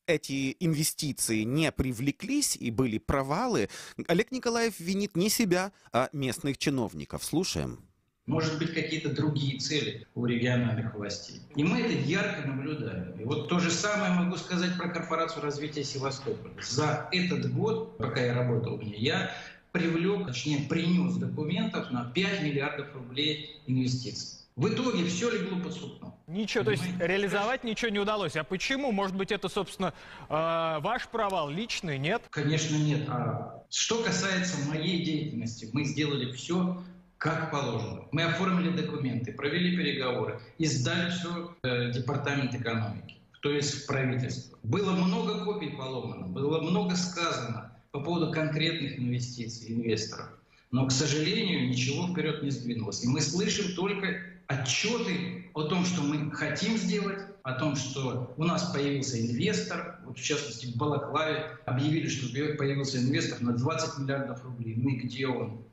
E: эти инвестиции не привлеклись и были провалы, Олег Николаев винит не себя, а местных чиновников. Слушаем.
M: Может быть, какие-то другие цели у региональных властей. И мы это ярко наблюдаем. И вот то же самое могу сказать про Корпорацию развития Севастополя. За этот год, пока я работал в ней, я принес документов на 5 миллиардов рублей инвестиций. В итоге все легло под сукно.
N: Ничего, то есть реализовать ничего не удалось. А почему? Может быть, это, собственно, ваш провал личный, нет?
M: Конечно, нет. А что касается моей деятельности, мы сделали все как положено. Мы оформили документы, провели переговоры и сдали все в Департамент экономики, то есть в правительство. Было много копий поломано, было много сказано по поводу конкретных инвестиций, инвесторов. Но, к сожалению, ничего вперед не сдвинулось. И мы слышим только отчеты о том, что мы хотим сделать, о том, что у нас появился инвестор. Вот в частности, в Балаклаве объявили, что появился инвестор на 20 миллиардов рублей. Ну и где он?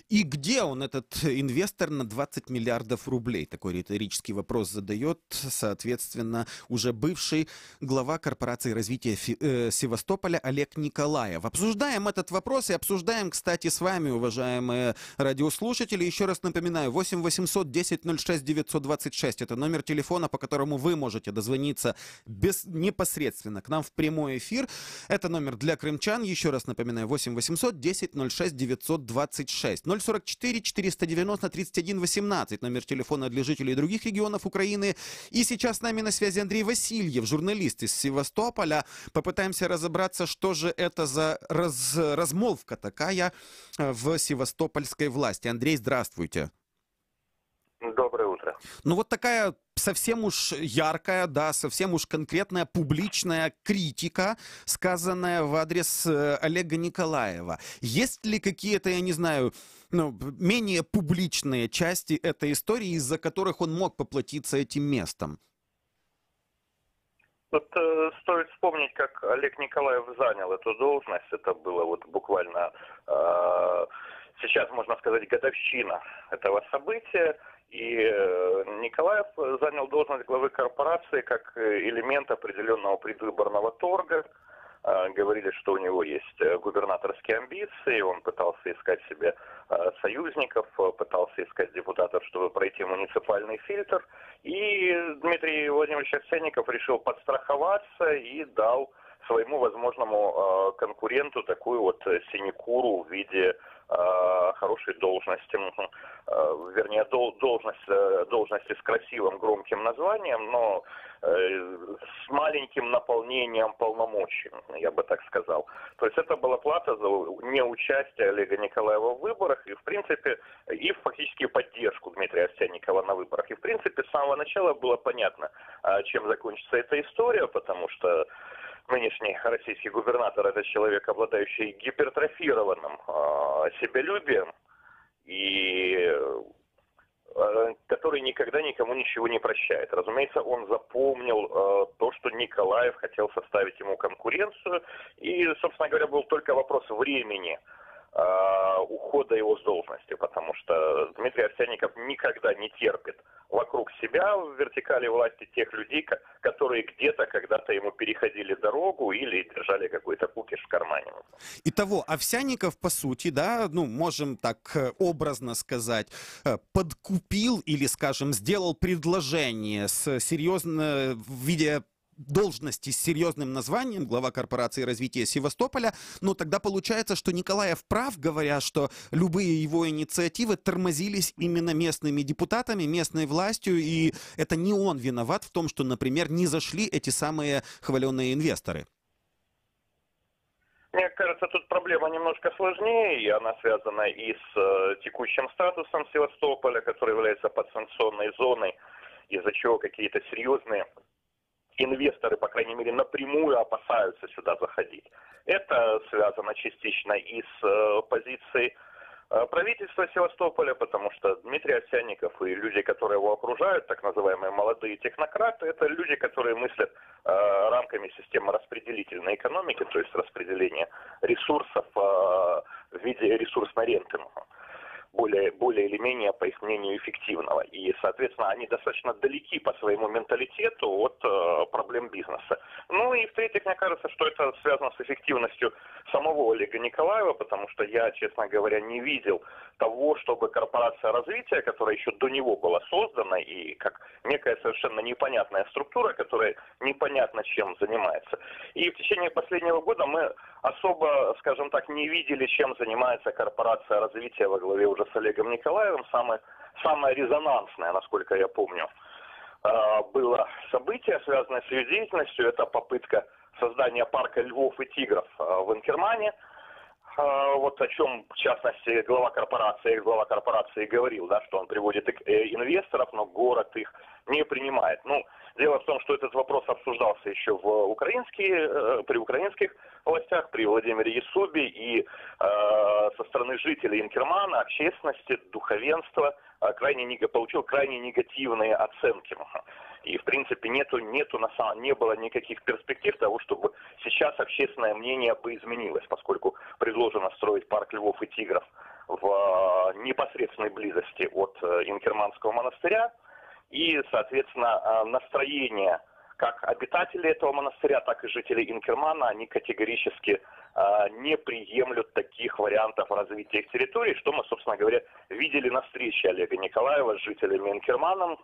E: И где он, этот инвестор на 20 миллиардов рублей? Такой риторический вопрос задает, соответственно, уже бывший глава Корпорации развития Севастополя Олег Николаев. Обсуждаем этот вопрос и обсуждаем, кстати, с вами, уважаемые радиослушатели. Еще раз напоминаю, 8 800 10 06 926. Это номер телефона, по которому вы можете дозвониться непосредственно к нам в прямой эфир. Это номер для крымчан. Еще раз напоминаю, 8 800 10 06 926. 044 490 31 18, номер телефона для жителей других регионов Украины. И сейчас с нами на связи Андрей Васильев, журналист из Севастополя. Попытаемся разобраться, что же это за размолвка такая в севастопольской власти. Андрей, здравствуйте.
O: Доброе утро.
E: Вот такая совсем уж яркая, да, совсем уж конкретная публичная критика, сказанная в адрес Олега Николаева. Есть ли какие-то, я не знаю, менее публичные части этой истории, из-за которых он мог поплатиться этим местом?
O: Тут стоит вспомнить, как Олег Николаев занял эту должность. Это было вот буквально, сейчас можно сказать, годовщина этого события. И Николаев занял должность главы корпорации как элемент определенного предвыборного торга. Говорили, что у него есть губернаторские амбиции, он пытался искать себе союзников, пытался искать депутатов, чтобы пройти муниципальный фильтр. И Дмитрий Владимирович Овсянников решил подстраховаться и дал своему возможному конкуренту такую вот синекуру в виде хорошей должности, вернее, должности с красивым, громким названием, но с маленьким наполнением полномочий, я бы так сказал. То есть это была плата за неучастие Олега Николаева в выборах и, в принципе, и фактически поддержку Дмитрия Овсянникова на выборах. И, в принципе, с самого начала было понятно, чем закончится эта история, потому что нынешний российский губернатор – это человек, обладающий гипертрофированным себялюбием и который никогда никому ничего не прощает. Разумеется, он запомнил то, что Николаев хотел составить ему конкуренцию, и, собственно говоря, был только вопрос времени ухода его с должности, потому что Дмитрий Овсянников никогда не терпит вокруг себя в вертикали власти тех людей, которые где-то когда-то ему переходили дорогу или держали какой-то кукиш в кармане.
E: Итого, Овсянников, по сути, да, можем так образно сказать, подкупил или, скажем, сделал предложение в виде должности с серьезным названием, глава корпорации развития Севастополя, но тогда получается, что Николаев прав, говоря, что любые его инициативы тормозились именно местными депутатами, местной властью, и это не он виноват в том, что, например, не зашли эти самые хваленые инвесторы.
O: Мне кажется, тут проблема немножко сложнее, и она связана и с текущим статусом Севастополя, который является подсанкционной зоной, из-за чего какие-то серьезные инвесторы, по крайней мере, напрямую опасаются сюда заходить. Это связано частично и с позицией правительства Севастополя, потому что Дмитрий Овсянников и люди, которые его окружают, так называемые молодые технократы, это люди, которые мыслят рамками системы распределительной экономики, то есть распределения ресурсов в виде ресурсной ренты. Более или менее, по их мнению, эффективного. И, соответственно, они достаточно далеки по своему менталитету от проблем бизнеса. Ну и, в-третьих, мне кажется, что это связано с эффективностью самого Олега Николаева, потому что я, честно говоря, не видел того, чтобы корпорация развития, которая еще до него была создана, и как некая совершенно непонятная структура, которая непонятно чем занимается. И в течение последнего года мы особо, скажем так, не видели, чем занимается корпорация развития во главе уже с Олегом Николаевым. Самое резонансное, насколько я помню, было событие, связанное с ее деятельностью. Это попытка создания парка львов и тигров в Инкермане. Вот о чем, в частности, глава корпорации говорил, да, что он приводит инвесторов, но город их не принимает. Ну, дело в том, что этот вопрос обсуждался еще при украинских властях, при Владимире Ясубе, и со стороны жителей Инкермана, общественности, духовенства получил крайне негативные оценки. И, в принципе, не было никаких перспектив того, чтобы сейчас общественное мнение бы изменилось, поскольку предложено строить парк львов и тигров в непосредственной близости от Инкерманского монастыря. И, соответственно, настроение как обитателей этого монастыря, так и жителей Инкермана, они категорически не приемлют таких вариантов развития их территории, что мы, собственно говоря, видели на встрече Олега Николаева с жителями Инкермана,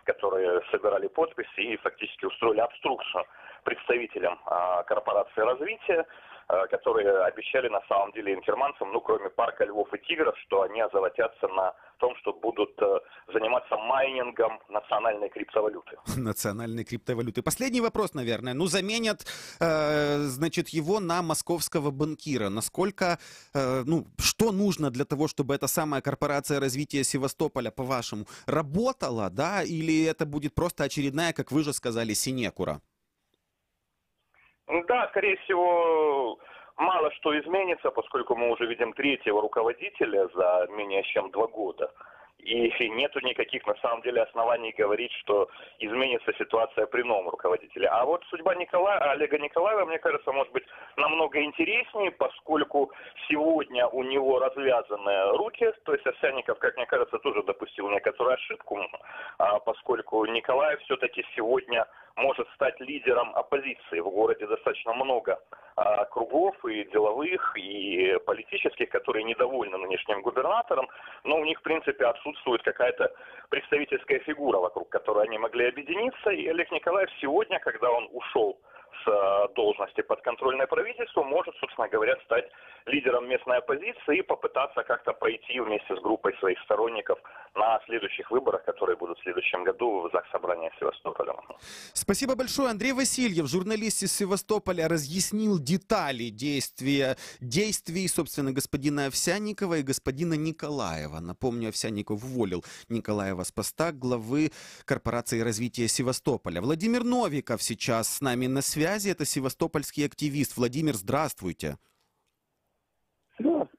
O: которые собирали подписи и фактически устроили обструкцию представителям корпорации развития. которые обещали на самом деле инферманцам, ну, кроме парка львов и тигров, что они озолотятся на том, что будут заниматься майнингом национальной криптовалюты.
E: Национальной криптовалюты. Последний вопрос, наверное. Ну, заменят, значит, его на московского банкира. Насколько, что нужно для того, чтобы эта самая корпорация развития Севастополя, по-вашему, работала, да, или это будет просто очередная, как вы же сказали, синекура?
O: Да, скорее всего, мало что изменится, поскольку мы уже видим третьего руководителя за менее чем 2 года. И нету никаких, на самом деле, оснований говорить, что изменится ситуация при новом руководителе. А вот судьба Олега Николаева, мне кажется, может быть намного интереснее, поскольку сегодня у него развязаны руки. То есть Овсянников, как мне кажется, тоже допустил некоторую ошибку, поскольку Николаев все-таки сегодня может стать лидером оппозиции. В городе достаточно много кругов и деловых, и политических, которые недовольны нынешним губернатором, но у них, в принципе, отсутствует какая-то представительская фигура, вокруг которой они могли объединиться. И Олег Николаев сегодня, когда он ушел с должности подконтрольное правительству, может, собственно говоря, стать лидером местной оппозиции и попытаться как-то пройти вместе с группой своих сторонников на следующих выборах, которые будут в следующем году в Заксобрании Севастополя.
E: Спасибо большое. Андрей Васильев, журналист из Севастополя, разъяснил детали действий, собственно, господина Овсянникова и господина Николаева. Напомню, Овсянников уволил Николаева с поста главы корпорации развития Севастополя. Владимир Новиков сейчас с нами на связи. Это севастопольский активист. Владимир, здравствуйте.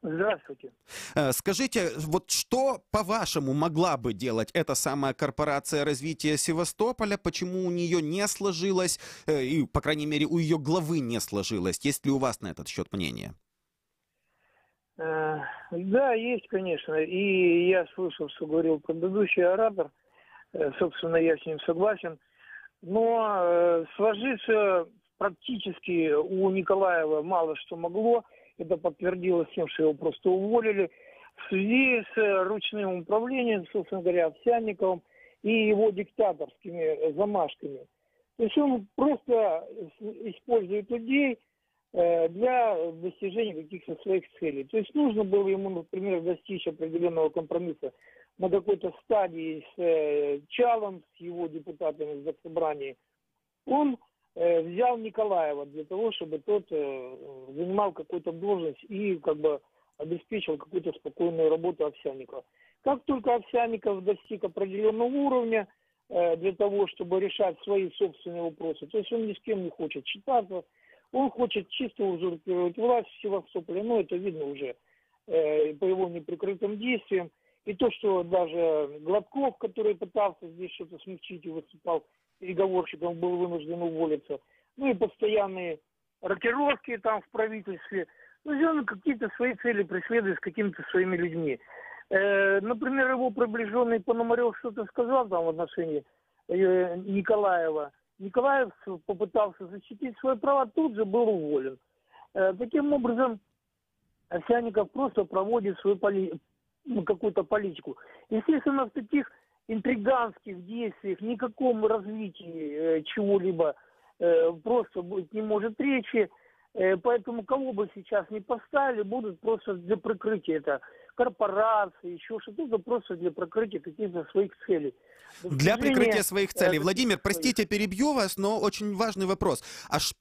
P: Здравствуйте.
E: Скажите, вот что, по-вашему, могла бы делать эта самая корпорация развития Севастополя? Почему у нее не сложилось, и, по крайней мере, у ее главы не сложилось? Есть ли у вас на этот счет мнение?
P: Да, есть, конечно. И я слышал, что говорил предыдущий оратор. Собственно, я с ним согласен. Но сложиться практически у Николаева мало что могло. Это подтвердилось тем, что его просто уволили в связи с ручным управлением, собственно говоря, Овсянниковым и его диктаторскими замашками. То есть он просто использует людей для достижения каких-то своих целей. То есть нужно было ему, например, достичь определенного компромисса на какой-то стадии с Чалом, с его депутатами в Заксобрании. Он взял Николаева для того, чтобы тот занимал какую-то должность и как бы обеспечил какую-то спокойную работу Овсянникова. Как только Овсянников достиг определенного уровня для того, чтобы решать свои собственные вопросы, то есть он ни с кем не хочет считаться, он хочет чисто узурпировать власть в Севастополе, но это видно уже по его неприкрытым действиям. И то, что даже Гладков, который пытался здесь что-то смягчить и выступал переговорщиком, был вынужден уволиться. Ну и постоянные рокировки там в правительстве. Ну, он какие-то свои цели преследует с какими-то своими людьми. Например, его приближенный Пономарев что-то сказал там в отношении Николаева. Николаев попытался защитить свои права, тут же был уволен. Таким образом, Овсянников просто проводит свою какую-то политику. Естественно, в таких интриганских действиях, никаком развитии чего-либо просто быть не может речи. Поэтому кого бы сейчас не поставили, будут просто для прикрытия это корпорации, еще что-то, просто для прикрытия каких-то своих целей.
E: Для прикрытия своих целей. Владимир, простите, перебью вас, но очень важный вопрос.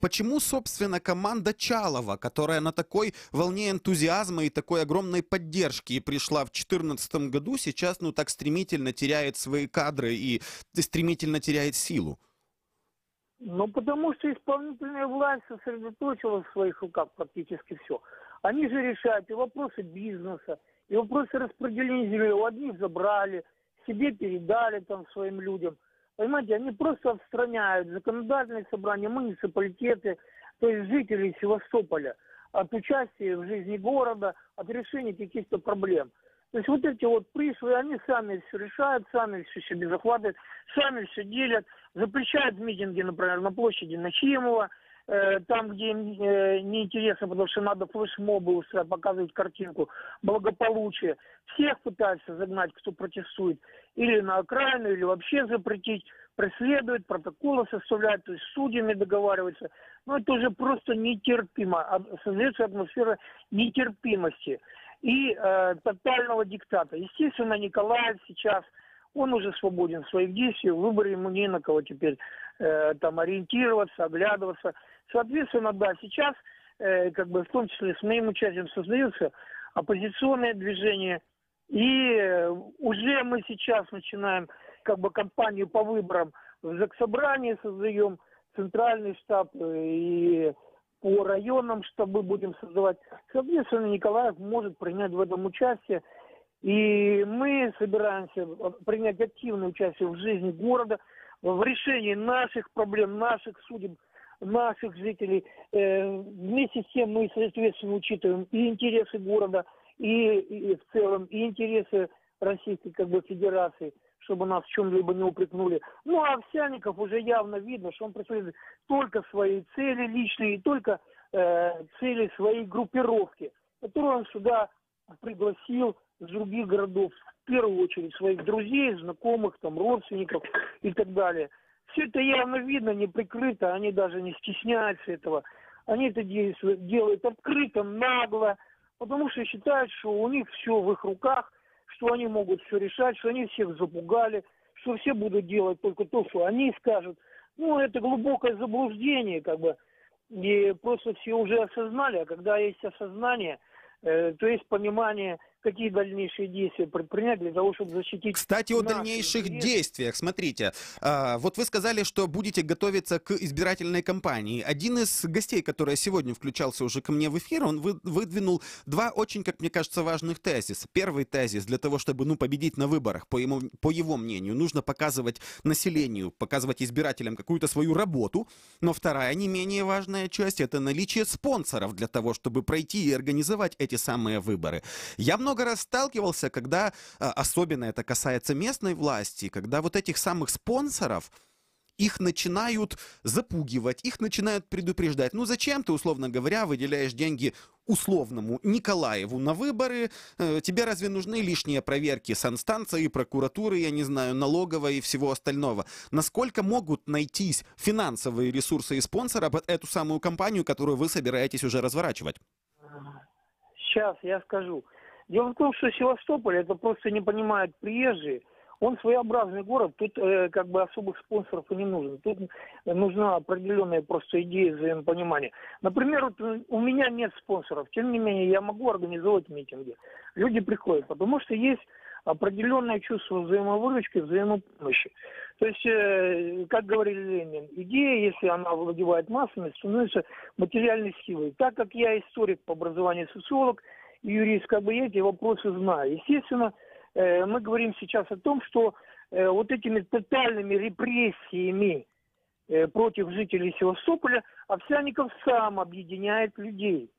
E: Почему, собственно, команда Чалова, которая на такой волне энтузиазма и такой огромной поддержки пришла в 2014 году, сейчас так стремительно теряет свои кадры и стремительно теряет силу?
P: Ну, потому что исполнительная власть сосредоточила в своих руках практически все. Они же решают и вопросы бизнеса, и вопросы распределения земли. У одних забрали, себе передали там своим людям. Понимаете, они просто отстраняют законодательные собрания, муниципалитеты, то есть жителей Севастополя от участия в жизни города, от решения каких-то проблем. То есть вот эти вот пришлые, они сами все решают, сами все себе захватывают, сами все делят, запрещают митинги, например, на площади Начимова, там, где им неинтересно, потому что надо флешмобы показывать картинку благополучия. Всех пытаются загнать, кто протестует. или на окраину, или вообще запретить, преследовать, протоколы составлять, то есть с судьями договариваться. Но это уже просто нетерпимо. Создается атмосфера нетерпимости и тотального диктата. Естественно, Николаев сейчас, он уже свободен в своих действиях, в выборе ему не на кого теперь там ориентироваться, оглядываться. Соответственно, да, сейчас, как бы в том числе с моим участием, создается оппозиционное движение. И уже мы сейчас начинаем как бы кампанию по выборам в Заксобрании, создаем центральный штаб и по районам штабы будем создавать. Соответственно, Николаев может принять в этом участие. И мы собираемся принять активное участие в жизни города, в решении наших проблем, наших судеб, наших жителей. Вместе с тем мы, соответственно, учитываем и интересы города, и в целом, и интересы Российской как бы Федерации, чтобы нас в чем-либо не упрекнули. Ну, а Овсянников уже явно видно, что он преследует только свои цели личные, и только цели своей группировки, которую он сюда пригласил с других городов, в первую очередь своих друзей, знакомых, там, родственников и так далее. Все это явно видно, не прикрыто, они даже не стесняются этого. Они это делают открыто, нагло, потому что считают, что у них все в их руках, что они могут все решать, что они всех запугали, что все будут делать только то, что они скажут. Ну, это глубокое заблуждение, как бы, и просто все уже осознали, а когда есть осознание, то есть понимание, какие дальнейшие действия предпринять для того, чтобы защитить...
E: Кстати, о дальнейших действиях. Смотрите, вот вы сказали, что будете готовиться к избирательной кампании. Один из гостей, который сегодня включался уже ко мне в эфир, он выдвинул два очень, как мне кажется, важных тезиса. Первый тезис: для того, чтобы победить на выборах, по его мнению, нужно показывать населению, показывать избирателям какую-то свою работу. Но вторая, не менее важная часть, это наличие спонсоров для того, чтобы пройти и организовать эти самые выборы. Я много раз сталкивался, когда, особенно это касается местной власти, когда вот этих самых спонсоров, их начинают запугивать, их начинают предупреждать. Ну зачем ты, условно говоря, выделяешь деньги условному Николаеву на выборы? Тебе разве нужны лишние проверки санстанции, прокуратуры, я не знаю, налоговой и всего остального? Насколько могут найтись финансовые ресурсы и спонсора под эту самую кампанию, которую вы собираетесь уже разворачивать?
P: Сейчас я скажу. Дело в том, что Севастополь, это просто не понимают приезжие. Он своеобразный город, тут как бы особых спонсоров и не нужно. Тут нужна определенная просто идея взаимопонимания. Например, вот у меня нет спонсоров, тем не менее я могу организовать митинги. Люди приходят, потому что есть определенное чувство взаимовыручки, взаимопомощи. То есть, как говорил Ленин, идея, если она овладевает массами, становится материальной силой. Так как я историк по образованию, социолог, юрист, как бы я эти вопросы знаю. Естественно, мы говорим сейчас о том, что вот этими тотальными репрессиями против жителей Севастополя Овсянников сам объединяет людей.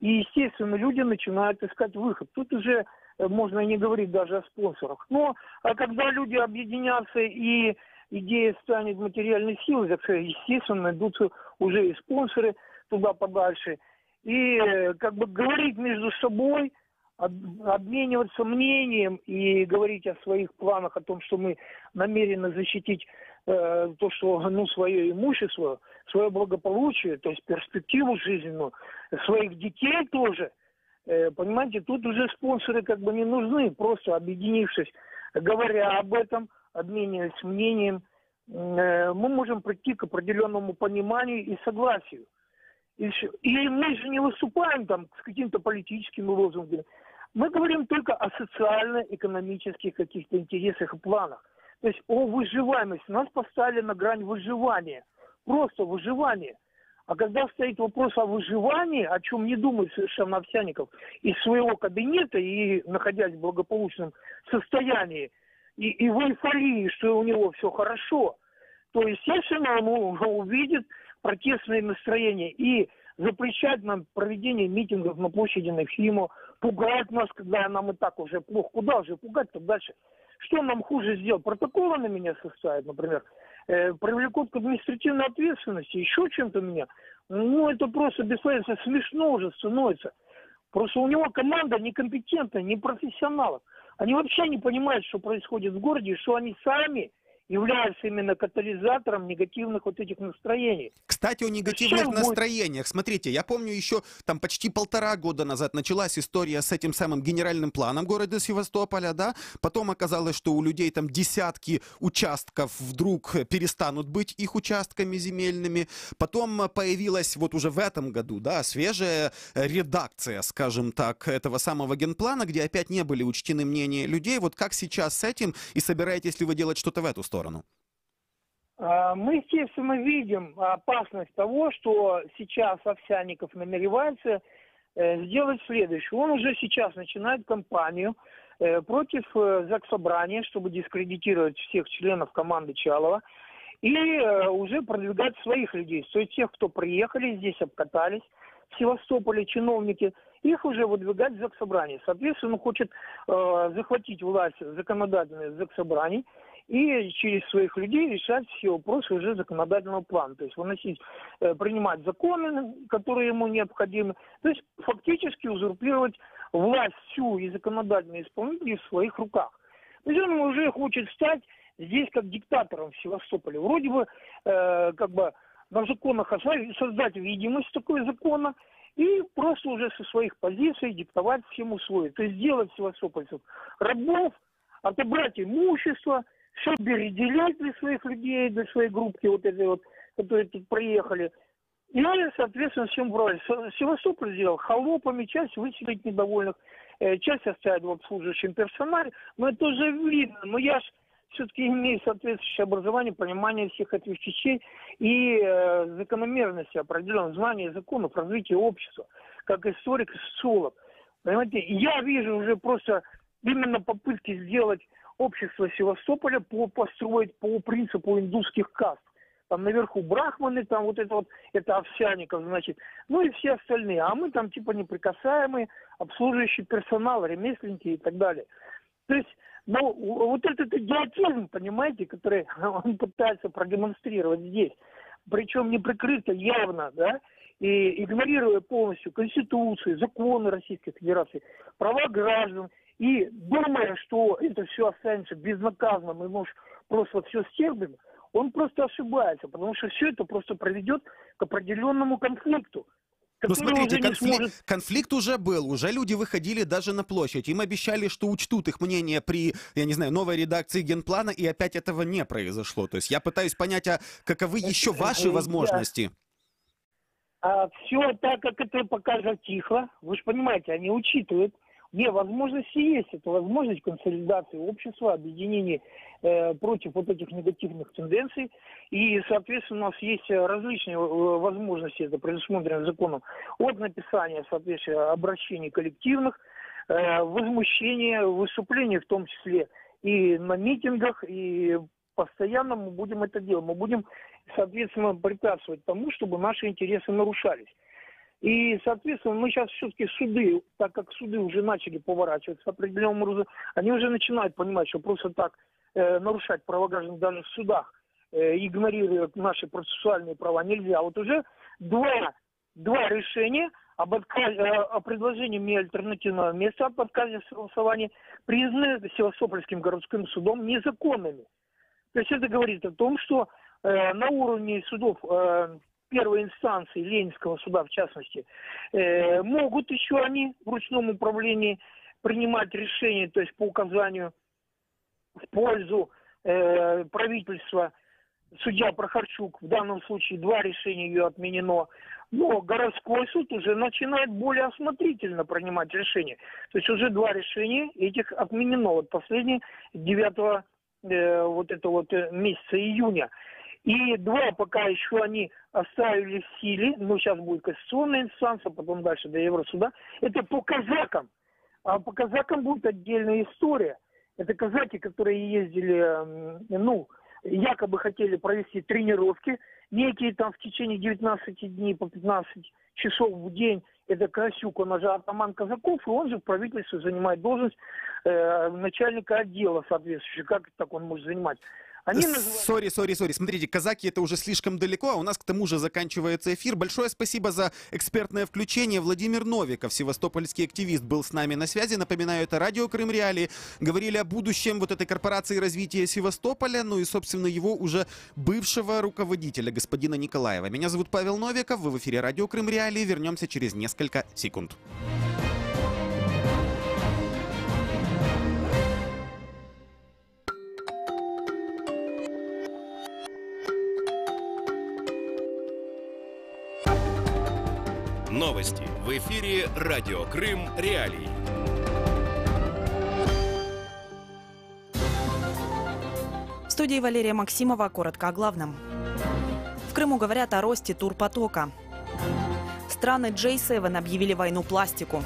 P: И, естественно, люди начинают искать выход. Тут уже можно не говорить даже о спонсорах. Но а когда люди объединятся и идея станет материальной силой, так сказать, естественно, найдутся уже и спонсоры туда подальше. И как бы говорить между собой, обмениваться мнением и говорить о своих планах, о том, что мы намерены защитить то, что, свое имущество, свое благополучие, то есть перспективу жизненную, своих детей тоже. Понимаете, тут уже спонсоры как бы не нужны, просто объединившись, говоря об этом, обмениваясь мнением, мы можем прийти к определенному пониманию и согласию. И мы же не выступаем там с какими-то политическими лозунгами. Мы говорим только о социально-экономических каких-то интересах и планах. То есть о выживаемости. Нас поставили на грань выживания. Просто выживание. А когда стоит вопрос о выживании, о чем не думает совершенно Овсянников, из своего кабинета и находясь в благополучном состоянии, и в эйфории, что у него все хорошо, то, естественно, он увидит протестные настроения и запрещать нам проведение митингов на площади Нахимо, пугать нас, когда нам и так уже плохо. Куда уже пугать-то дальше? Что нам хуже сделать? Протоколы на меня составят, например, привлекут к административной ответственности, еще чем-то меня. Это просто бесполезно, смешно уже становится. Просто у него команда некомпетентная, не профессионалов. Они вообще не понимают, что происходит в городе, и что они сами являются именно катализатором негативных вот этих настроений.
E: Кстати, о негативных настроениях. Смотрите, я помню еще там почти 1,5 года назад началась история с этим самым генеральным планом города Севастополя, да? Потом оказалось, что у людей там десятки участков вдруг перестанут быть их участками земельными. Потом появилась вот уже в этом году, да, свежая редакция, скажем так, этого самого генплана, где опять не были учтены мнения людей. Вот как сейчас с этим и собираетесь ли вы делать что-то в эту сторону?
P: Мы, естественно, видим опасность того, что сейчас Овсянников намеревается сделать следующее. Он уже сейчас начинает кампанию против Заксобрания, чтобы дискредитировать всех членов команды Чалова, и уже продвигать своих людей. То есть тех, кто приехали, здесь обкатались, в Севастополе чиновники, их уже выдвигать в Заксобрание. Соответственно, он хочет захватить власть законодательной Заксобраний и через своих людей решать все вопросы уже законодательного плана. То есть выносить, принимать законы, которые ему необходимы. То есть фактически узурпировать власть всю и законодательные исполнители в своих руках. То есть он уже хочет стать здесь как диктатором в Севастополе. Вроде бы как бы на законах создать видимость такой закона и просто уже со своих позиций диктовать всем условия. То есть сделать севастопольцев рабов, отобрать имущество, все переделять для своих людей, для своей группки, вот этой вот, которые тут приехали. И, соответственно, всем брали. Севастополь сделал холопами, часть выселить недовольных, часть оставить в обслуживающем персонале. Но это уже видно. Но я же все-таки имею соответствующее образование, понимание всех этих вещей и закономерности определенного знания законов, развития общества, как историк и социолог. Понимаете, я вижу уже просто именно попытки сделать общество Севастополя построить по принципу индусских каст. Там наверху брахманы, там вот это вот, это Овсянников, значит, ну и все остальные. А мы там типа неприкасаемые, обслуживающий персонал, ремесленники и так далее. То есть, ну, вот этот идиотизм, понимаете, который он пытается продемонстрировать здесь, причем не прикрыто явно, да, и игнорируя полностью Конституцию, законы Российской Федерации, права граждан, и думая, что это все останется безнаказанным, и может просто все стерпим, он просто ошибается, потому что все это просто приведет к определенному конфликту.
E: Ну, смотрите, конфликт уже был, уже люди выходили даже на площадь. Им обещали, что учтут их мнение при, я не знаю, новой редакции генплана, и опять этого не произошло. То есть я пытаюсь понять, а каковы еще ваши возможности?
P: Все так, как это пока затихло. Вы же понимаете, они учитывают. Не, возможности есть. Это возможность консолидации общества, объединения против вот этих негативных тенденций. И, соответственно, у нас есть различные возможности, это предусмотрено законом, от написания, соответственно, обращений коллективных, возмущения, выступлений в том числе и на митингах, и постоянно мы будем это делать. Мы будем, соответственно, препятствовать тому, чтобы наши интересы нарушались. И, соответственно, мы сейчас все-таки суды, так как суды уже начали поворачиваться определенным образом, они уже начинают понимать, что просто так нарушать права граждан даже в судах, игнорируя наши процессуальные права, нельзя. Вот уже два решения о предложении мне альтернативного места об отказе в согласовании признаны Севастопольским городским судом незаконными. То есть это говорит о том, что на уровне судов первой инстанции, Ленинского суда в частности, могут еще они в ручном управлении принимать решения, то есть по указанию в пользу правительства. Судья Прохорчук, в данном случае 2 решения ее отменено, но городской суд уже начинает более осмотрительно принимать решения. То есть уже 2 решения этих отменено. Вот последнее 9 месяца июня. И 2 пока еще они оставили в силе, но сейчас будет кассационная инстанция, потом дальше до Евросуда. Это по казакам. А по казакам будет отдельная история. Это казаки, которые ездили, якобы хотели провести тренировки, некие там в течение 19 дней по 15 часов в день. Это Красюк, он же атаман казаков, и он же в правительстве занимает должность начальника отдела соответствующего. Как так он может занимать?
E: Сори. Смотрите, казаки это уже слишком далеко, а у нас к тому же заканчивается эфир. Большое спасибо за экспертное включение. Владимир Новиков, севастопольский активист, был с нами на связи. Напоминаю, это радио Крым Реалии. Говорили о будущем вот этой корпорации развития Севастополя, ну и, собственно, его уже бывшего руководителя, господина Николаева. Меня зовут Павел Новиков, вы в эфире радио Крым Реалии. Вернемся через несколько секунд.
D: Новости в эфире радио Крым Реалии.
A: В студии Валерия Максимова. Коротко о главном. В Крыму говорят о росте турпотока. Страны G7 объявили войну пластику.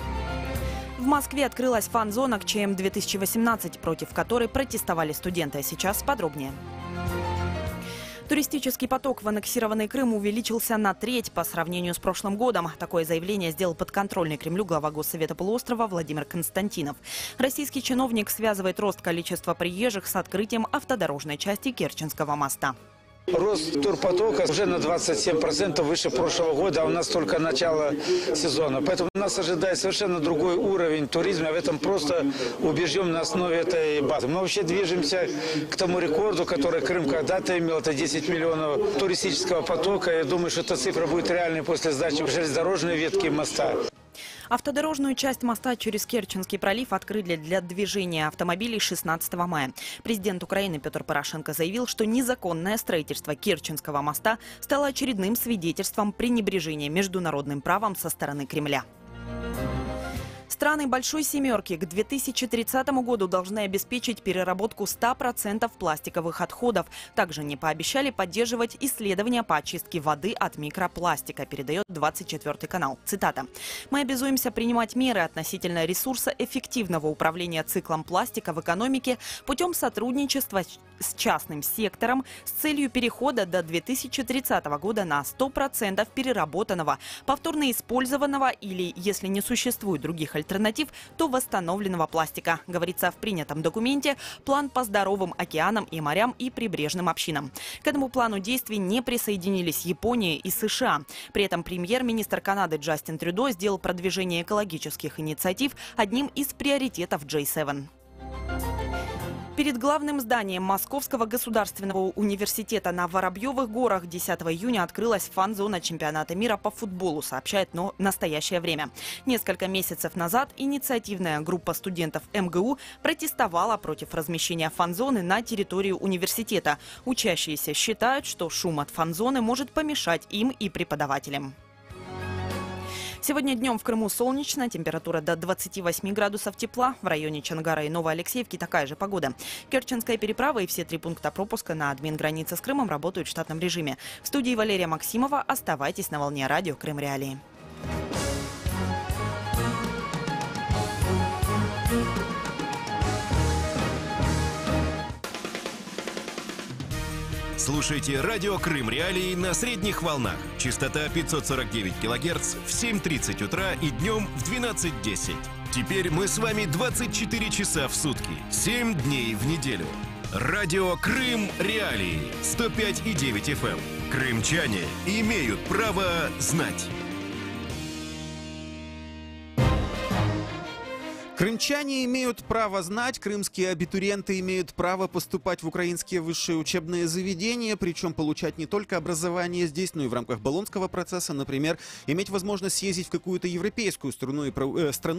A: В Москве открылась фан-зона к ЧМ 2018, против которой протестовали студенты. Сейчас подробнее. Туристический поток в аннексированный Крым увеличился на треть по сравнению с прошлым годом. Такое заявление сделал подконтрольный Кремлю глава Госсовета полуострова Владимир Константинов. Российский чиновник связывает рост количества приезжих с открытием автодорожной части Керченского моста.
Q: Рост турпотока уже на 27% выше прошлого года, а у нас только начало сезона. Поэтому нас ожидает совершенно другой уровень туризма. В этом просто убежден на основе этой базы. Мы вообще движемся к тому рекорду, который Крым когда-то имел. Это 10 миллионов туристического потока. Я думаю, что эта цифра будет реальной после сдачи железнодорожной ветки моста.
A: Автодорожную часть моста через Керченский пролив открыли для движения автомобилей 16 мая. Президент Украины Петр Порошенко заявил, что незаконное строительство Керченского моста стало очередным свидетельством пренебрежения международным правом со стороны Кремля. Страны Большой Семерки к 2030 году должны обеспечить переработку 100% пластиковых отходов. Также они пообещали поддерживать исследования по очистке воды от микропластика, передает 24 канал. Цитата. «Мы обязуемся принимать меры относительно ресурсоэффективного управления циклом пластика в экономике путем сотрудничества с частным сектором с целью перехода до 2030 года на 100% переработанного, повторно использованного или, если не существует других альтернатив, то восстановленного пластика», говорится в принятом документе «План по здоровым океанам и морям и прибрежным общинам». К этому плану действий не присоединились Япония и США. При этом премьер-министр Канады Джастин Трюдо сделал продвижение экологических инициатив одним из приоритетов G7. Перед главным зданием Московского государственного университета на Воробьевых горах 10 июня открылась фан-зона чемпионата мира по футболу, сообщает «Настоящее время». Несколько месяцев назад инициативная группа студентов МГУ протестовала против размещения фан-зоны на территории университета. Учащиеся считают, что шум от фан-зоны может помешать им и преподавателям. Сегодня днем в Крыму солнечно, температура до 28 градусов тепла. В районе Чонгара и Новоалексеевки такая же погода. Керченская переправа и все 3 пункта пропуска на админ-границе с Крымом работают в штатном режиме. В студии Валерия Максимова. Оставайтесь на волне радио Крым Реалии.
D: Слушайте радио Крым Реалии на средних волнах. Частота 549 килогерц в 7:30 утра и днем в 12:10. Теперь мы с вами 24 часа в сутки, 7 дней в неделю. Радио Крым Реалии 105,9 FM. Крымчане имеют право знать.
E: Крымчане имеют право знать, крымские абитуриенты имеют право поступать в украинские высшие учебные заведения, причем получать не только образование здесь, но и в рамках Болонского процесса, например, иметь возможность съездить в какую-то европейскую страну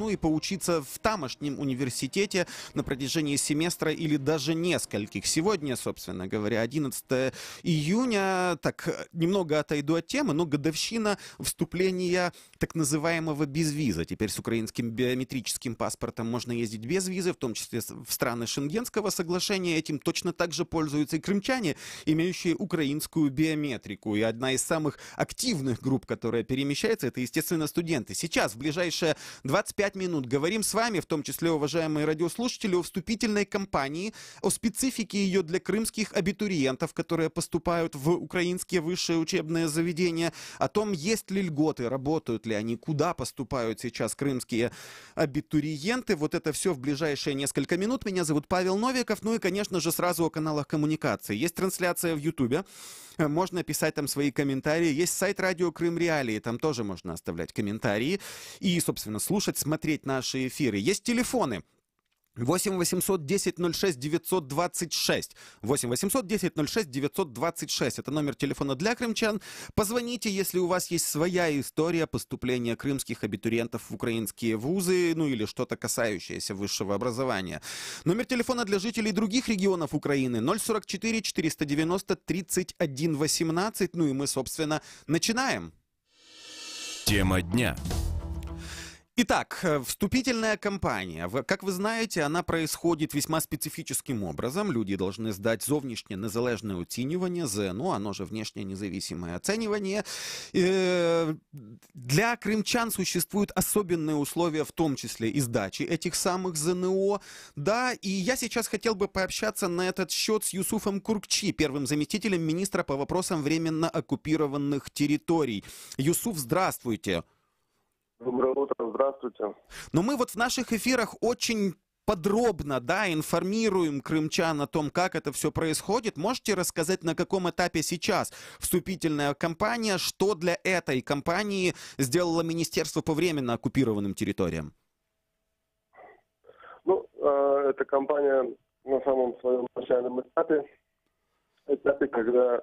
E: и поучиться в тамошнем университете на протяжении семестра или даже нескольких. Сегодня, собственно говоря, 11 июня, так, немного отойду от темы, но годовщина вступления так называемого безвиза. Теперь с украинским биометрическим паспортом можно ездить без визы, в том числе в страны Шенгенского соглашения. Этим точно так же пользуются и крымчане, имеющие украинскую биометрику. И одна из самых активных групп, которая перемещается, это, естественно, студенты. Сейчас, в ближайшие 25 минут, говорим с вами, в том числе, уважаемые радиослушатели, о вступительной кампании, о специфике ее для крымских абитуриентов, которые поступают в украинские высшие учебные заведения, о том, есть ли льготы, работают ли они, куда поступают сейчас крымские абитуриенты. документы. Вот это все в ближайшие несколько минут. Меня зовут Павел Новиков. Ну и, конечно же, сразу о каналах коммуникации. Есть трансляция в Ютубе. Можно писать там свои комментарии. Есть сайт Радио Крым Реалии. Там тоже можно оставлять комментарии. И, собственно, слушать, смотреть наши эфиры. Есть телефоны. 8 800 10 06 926. 8 800 10 06 926. Это номер телефона для крымчан. Позвоните, если у вас есть своя история поступления крымских абитуриентов в украинские вузы, ну или что-то касающееся высшего образования. Номер телефона для жителей других регионов Украины 044 490 31 18. Ну и мы, собственно, начинаем.
D: Тема дня.
E: Итак, вступительная кампания. Как вы знаете, она происходит весьма специфическим образом. Люди должны сдать зовнішнє незалежне оцінювання, ЗНО, оно же внешнее независимое оценивание. Для крымчан существуют особенные условия, в том числе и сдачи этих самых ЗНО. Да, и я сейчас хотел бы пообщаться на этот счет с Юсуфом Куркчи, первым заместителем министра по вопросам временно оккупированных территорий. Юсуф, здравствуйте.
R: Доброе утро, здравствуйте.
E: Но мы вот в наших эфирах очень подробно, да, информируем крымчан о том, как это все происходит. Можете рассказать, на каком этапе сейчас вступительная кампания, что для этой кампании сделало Министерство по временно оккупированным территориям?
R: Ну, эта кампания на самом своем начальном этапе, когда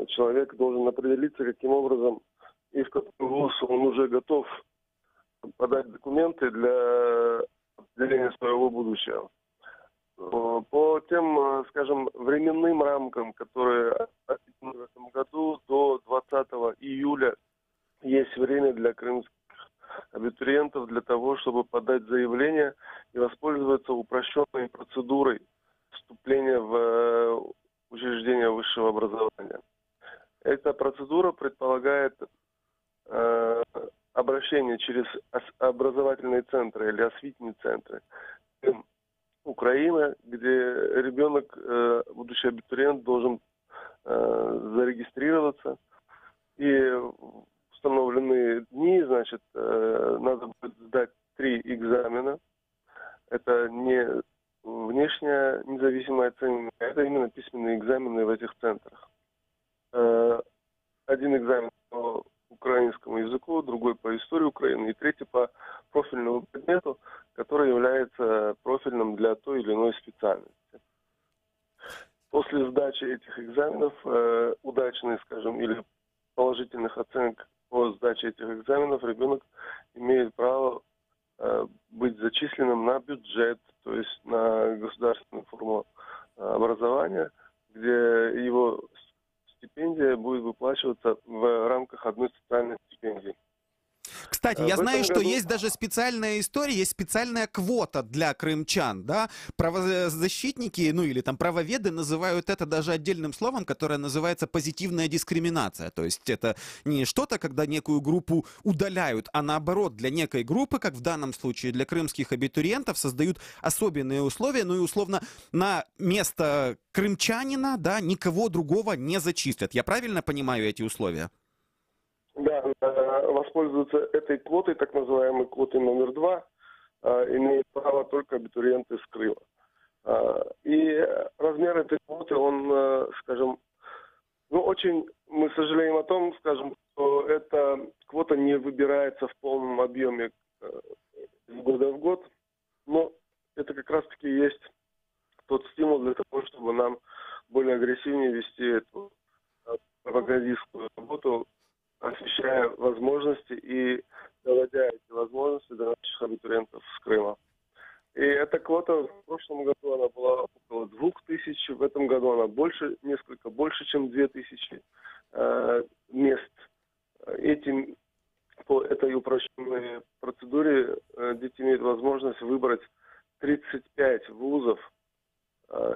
R: человек должен определиться, каким образом и в какой вуз он уже готов подать документы для определения своего будущего. По тем, скажем, временным рамкам, которые в этом году, до 20 июля есть время для крымских абитуриентов для того, чтобы подать заявление и воспользоваться упрощенной процедурой вступления в учреждение высшего образования. Эта процедура предполагает обращение через образовательные центры или освительные центры Украины, где ребенок, будущий абитуриент, должен зарегистрироваться. И в установленные дни, значит, надо будет сдать 3 экзамена. Это не внешнее независимое оценивание, а это именно письменные экзамены в этих центрах. Один экзамен по украинскому языку, другой по истории Украины и третий по профильному предмету, который является профильным для той или иной специальности. После сдачи этих экзаменов, удачной, скажем, или положительных оценок по сдаче этих экзаменов, ребенок имеет право быть зачисленным на бюджет, то есть на государственную форму образования, где его стипендия будет выплачиваться в рамках одной социальной стипендии.
E: Кстати, я знаю, что есть даже специальная история, есть специальная квота для крымчан, да? Правозащитники, ну или там правоведы называют это даже отдельным словом, которое называется позитивная дискриминация. То есть это не что-то, когда некую группу удаляют, а наоборот, для некой группы, как в данном случае для крымских абитуриентов, создают особенные условия, ну и условно на место крымчанина, да, никого другого не зачислят. Я правильно понимаю эти условия?
R: Да, воспользоваться этой квотой, так называемой квотой номер 2, имеют право только абитуриенты с Крыма. И размер этой квоты, он, скажем, ну, очень, мы сожалеем о том, скажем, что эта квота не выбирается в полном объеме из года в год, но это как раз-таки есть тот стимул для того, чтобы нам более агрессивнее вести эту пропагандистскую работу, освещая возможности и доводя эти возможности до наших абитуриентов с Крыма. И эта квота в прошлом году она была около 2000, в этом году она несколько больше, чем 2000 мест. По этой упрощенной процедуре дети имеют возможность выбрать 35 вузов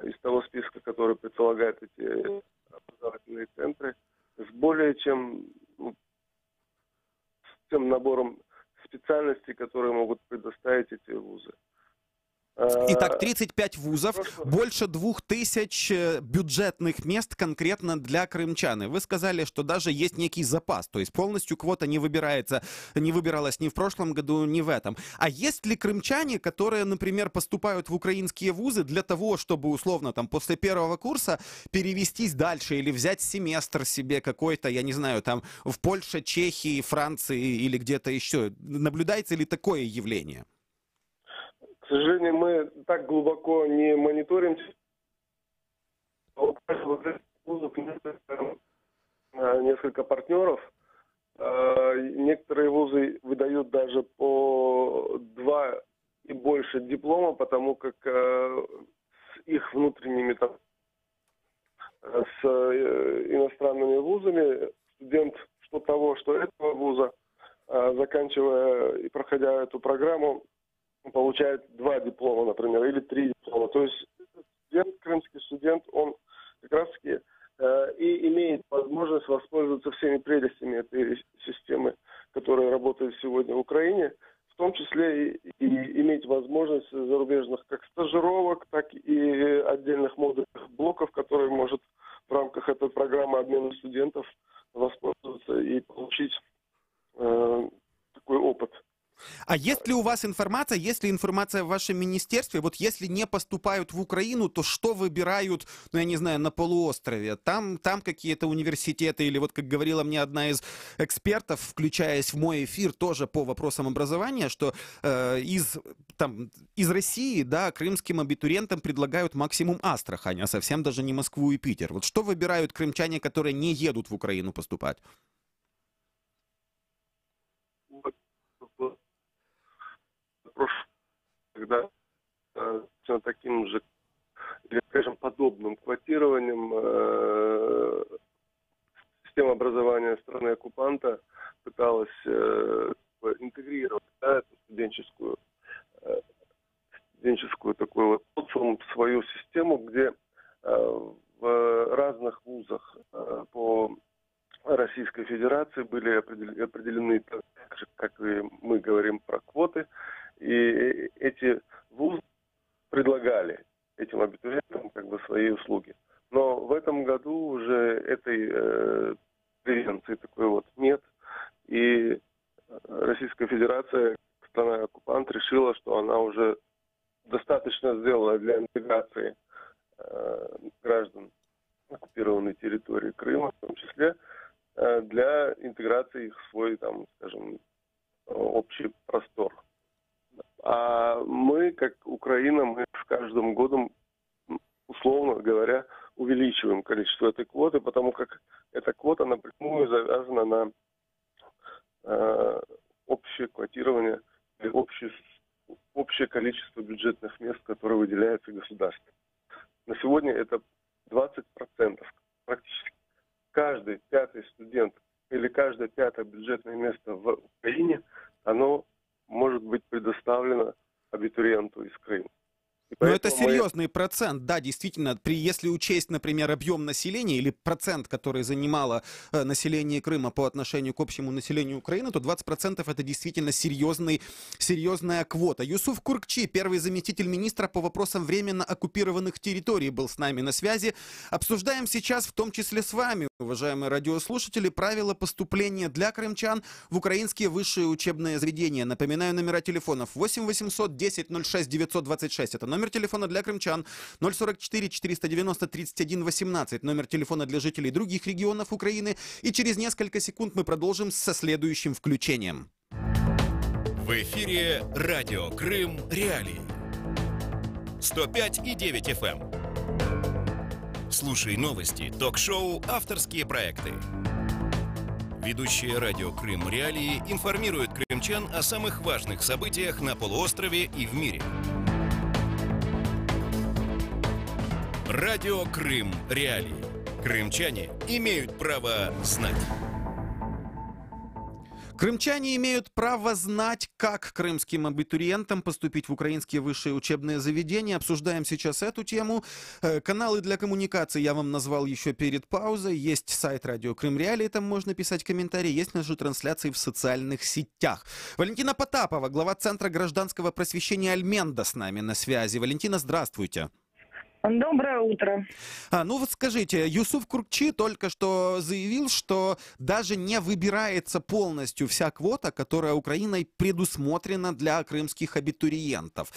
R: из того списка, который предполагает эти образовательные центры, с более чем с тем набором специальностей, которые могут предоставить эти вузы.
E: Итак, 35 вузов, больше 2000 бюджетных мест конкретно для крымчан. И вы сказали, что даже есть некий запас, то есть полностью квота не выбиралась ни в прошлом году, ни в этом. А есть ли крымчане, которые, например, поступают в украинские вузы для того, чтобы условно там после первого курса перевестись дальше или взять семестр себе какой-то, я не знаю, там в Польше, Чехии, Франции или где-то еще? Наблюдается ли такое явление?
R: К сожалению, мы так глубоко не мониторим. Несколько партнеров. Некоторые вузы выдают даже по 2 и больше диплома, потому как с их внутренними с иностранными вузами студент что того, что этого вуза, заканчивая и проходя эту программу, получает 2 диплома, например, или 3 диплома. То есть крымский студент, он как раз-таки и имеет возможность воспользоваться всеми прелестями этой системы, которая работает сегодня в Украине, в том числе и иметь возможность зарубежных как стажировок, так и отдельных модульных блоков, которые может в рамках этой программы обмена студентов воспользоваться и получить такой опыт.
E: А есть ли у вас информация, есть ли информация в вашем министерстве, вот если не поступают в Украину, то что выбирают, ну я не знаю, на полуострове? Там какие-то университеты, или вот как говорила мне одна из экспертов, включаясь в мой эфир тоже по вопросам образования, что из России, да, крымским абитуриентам предлагают максимум Астрахань, а совсем даже не Москву и Питер. Вот что выбирают крымчане, которые не едут в Украину поступать?
R: Когда таким же, или, скажем, подобным квотированием система образования страны-оккупанта пыталась интегрировать, да, эту студенческую такую вот свою систему, где в разных вузах по Российской Федерации были определены, так же, как и мы говорим про квоты, и эти вузы предлагали этим абитуриентам как бы свои услуги. Но в этом году уже этой преференции такой вот нет, и Российская Федерация, страна-оккупант, решила, что она уже достаточно сделала для интеграции граждан оккупированной территории Крыма, в том числе для интеграции их в свой, там, скажем, общий простор. А мы, как Украина, мы с каждым годом, условно говоря, увеличиваем количество этой квоты, потому как эта квота напрямую завязана на общее квотирование, общее количество бюджетных мест, которые выделяются государством. На сегодня это 20%. Практически каждый 5-й студент или каждое 5-е бюджетное место в Украине, оно может быть предоставлено абитуриенту из Крыма.
E: Но это серьезный процент, да, действительно, если учесть, например, объем населения или процент, который занимало население Крыма по отношению к общему населению Украины, то 20% это действительно серьезная квота. Юсуф Куркчи, первый заместитель министра по вопросам временно оккупированных территорий, был с нами на связи. Обсуждаем сейчас, в том числе с вами, уважаемые радиослушатели, правила поступления для крымчан в украинские высшие учебные заведения. Напоминаю, номера телефонов 8 800 10 06 926, это номер телефона для крымчан, 044 490 31 18, номер телефона для жителей других регионов Украины. И через несколько секунд мы продолжим со следующим включением.
D: В эфире радио Крым Реалии. 105,9 FM. Слушай новости, ток-шоу, авторские проекты. Ведущие радио Крым Реалии информируют крымчан о самых важных событиях на полуострове и в мире. Радио Крым Реалии. Крымчане имеют право знать.
E: Крымчане имеют право знать, как крымским абитуриентам поступить в украинские высшие учебные заведения. Обсуждаем сейчас эту тему. Каналы для коммуникации я вам назвал еще перед паузой. Есть сайт «Радио Крым Реалии», там можно писать комментарии. Есть наши трансляции в социальных сетях. Валентина Потапова, глава Центра гражданского просвещения «Альменда» с нами на связи. Валентина, здравствуйте.
S: Доброе утро.
E: Ну вот скажите, Юсуф Куркчи только что заявил, что даже не выбирается полностью вся квота, которая Украиной предусмотрена для крымских абитуриентов.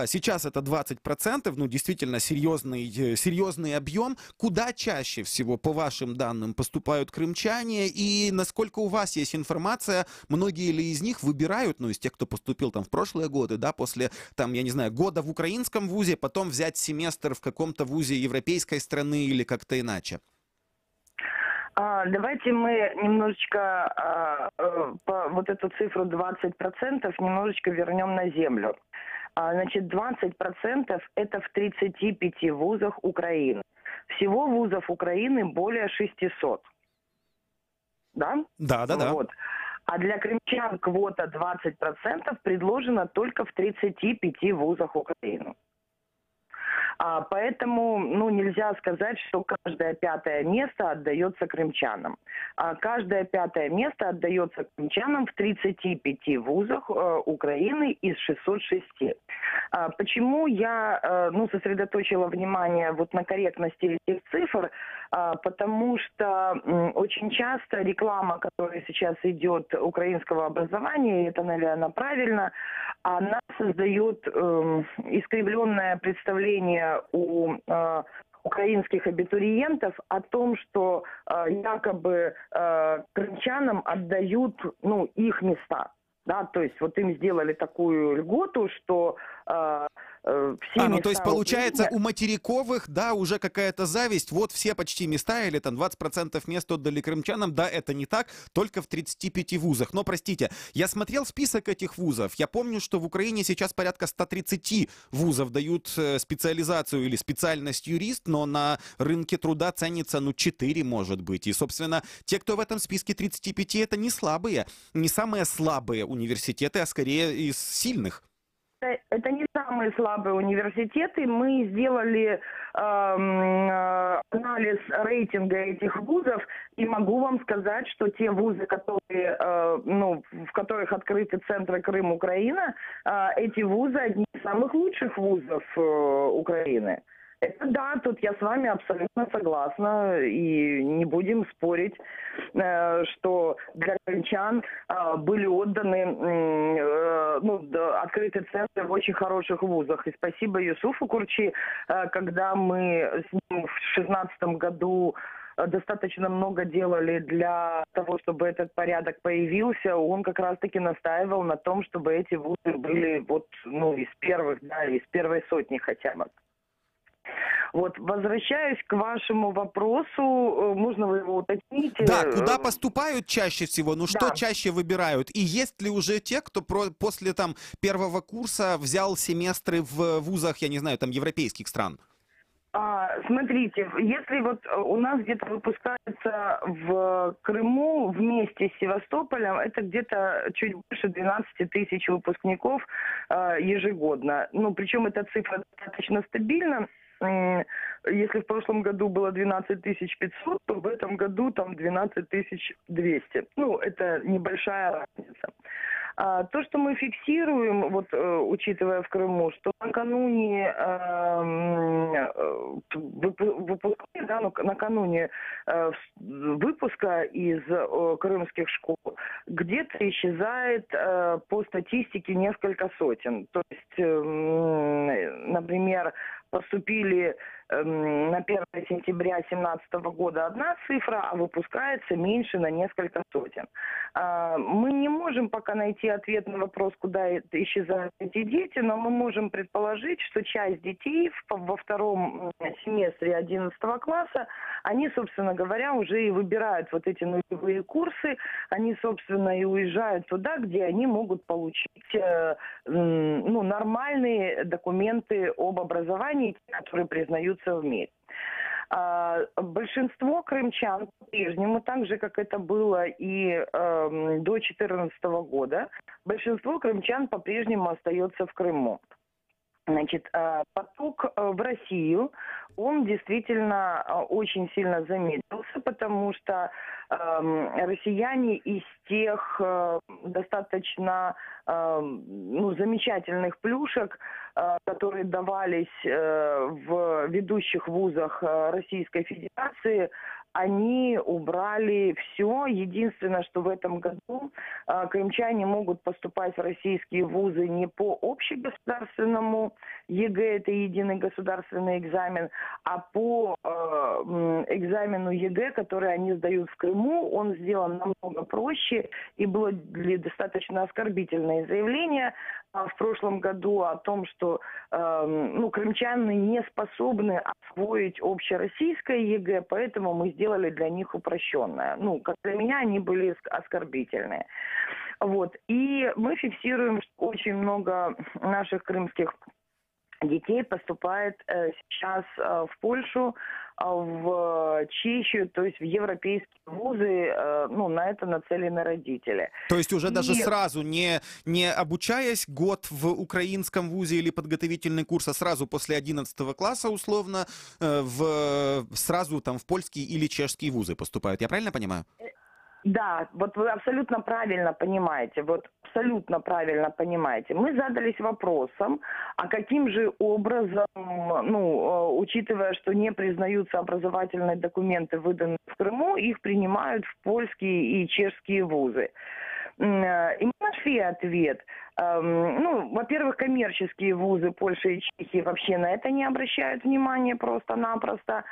E: Сейчас это 20%, ну действительно серьезный объем. Куда чаще всего, по вашим данным, поступают крымчане? И насколько у вас есть информация, многие ли из них выбирают, ну из тех, кто поступил там в прошлые годы, да, после там, я не знаю, года в украинском вузе, потом взять семестр в каком-то вузе европейской страны или как-то иначе?
S: Давайте мы немножечко вот эту цифру 20% немножечко вернем на землю. Значит, 20% это в 35 вузах Украины. Всего вузов Украины более 600. Да?
E: Да.
S: Вот. А для крымчан квота 20% предложена только в 35 вузах Украины. Поэтому нельзя сказать, что каждое пятое место отдается крымчанам. Каждое пятое место отдается крымчанам в 35 вузах Украины из 606. Почему я сосредоточила внимание вот на корректности этих цифр? Потому что очень часто реклама, которая сейчас идет украинского образования, и это, наверное, правильно, она создает искривленное представление у украинских абитуриентов о том, что якобы крымчанам отдают их места. Да, то есть вот им сделали такую льготу, что все места...
E: то есть получается у материковых, да, уже какая-то зависть, вот все почти места, или там 20% мест отдали крымчанам, да, это не так, только в 35 вузах. Но, простите, я смотрел список этих вузов, я помню, что в Украине сейчас порядка 130 вузов дают специализацию или специальность юрист, но на рынке труда ценится, 4, может быть. И, собственно, те, кто в этом списке 35, это не слабые, не самые слабые университеты, а скорее из сильных.
S: Это не самые слабые университеты. Мы сделали анализ рейтинга этих вузов, и могу вам сказать, что те вузы, которые, в которых открыты центры Крым, Украина, эти вузы одни из самых лучших вузов Украины. Это да, тут я с вами абсолютно согласна, и не будем спорить, что для крымчан были отданы открытые центры в очень хороших вузах. И спасибо Юсуфу Куркчи, когда мы с ним в 2016 году достаточно много делали для того, чтобы этот порядок появился, он как раз-таки настаивал на том, чтобы эти вузы были из первых, да, из первой сотни хотя бы. Вот, возвращаюсь к вашему вопросу, можно вы его уточнить?
E: Да, куда поступают чаще всего, что чаще выбирают? И есть ли уже те, кто после там первого курса взял семестры в вузах, я не знаю, там европейских стран?
S: Смотрите, если вот у нас где-то выпускается в Крыму вместе с Севастополем, это где-то чуть больше 12 тысяч выпускников ежегодно. Причем эта цифра достаточно стабильна. Если в прошлом году было 12 500, то в этом году там 12 200. Это небольшая разница. То, что мы фиксируем, учитывая в Крыму, что накануне накануне выпуска из крымских школ где-то исчезает по статистике несколько сотен. То есть, например, поступили на 1 сентября 2017 года одна цифра, а выпускается меньше на несколько сотен. Мы не можем пока найти ответ на вопрос, куда исчезают эти дети, но мы можем предположить, что часть детей во втором семестре 11 класса, они, собственно говоря, уже и выбирают вот эти нулевые курсы, они, собственно, и уезжают туда, где они могут получить нормальные документы об образовании, которые признаются в мире. Большинство крымчан по-прежнему, так же, как это было и до 2014 года, большинство крымчан по-прежнему остается в Крыму. Значит, поток в Россию, он действительно очень сильно замедлился, потому что россияне из тех достаточно замечательных плюшек, которые давались в ведущих вузах Российской Федерации, они убрали все. Единственное, что в этом году крымчане могут поступать в российские вузы не по общегосударственному ЕГЭ, это единый государственный экзамен, а по экзамену ЕГЭ, который они сдают в Крыму. Он сделан намного проще, и было достаточно оскорбительное заявление в прошлом году о том, что крымчане не способны освоить общероссийское ЕГЭ, поэтому мы сделали для них упрощенное. Как для меня, они были оскорбительные. Вот. И мы фиксируем, что очень много наших крымских детей поступает сейчас в Польшу, в Чехию, то есть в европейские вузы, на это нацелены родители.
E: То есть уже даже сразу, не обучаясь год в украинском вузе или подготовительный курс, а сразу после 11 класса условно сразу там в польские или чешские вузы поступают. Я правильно понимаю?
S: Да, вот вы абсолютно правильно понимаете, Мы задались вопросом, а каким же образом, учитывая, что не признаются образовательные документы, выданные в Крыму, их принимают в польские и чешские вузы. И мы нашли ответ. Во-первых, коммерческие вузы Польши и Чехии вообще на это не обращают внимания просто-напросто.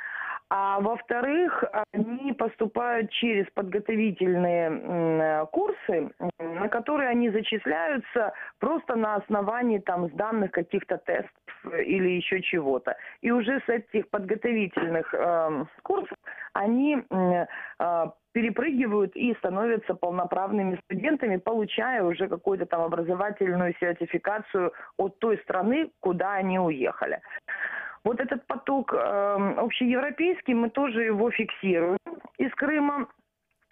S: А во-вторых, они поступают через подготовительные курсы, на которые они зачисляются просто на основании сданных каких-то тестов или еще чего-то. И уже с этих подготовительных курсов они перепрыгивают и становятся полноправными студентами, получая уже какую-то образовательную сертификацию от той страны, куда они уехали. Вот этот поток общеевропейский, мы тоже его фиксируем из Крыма.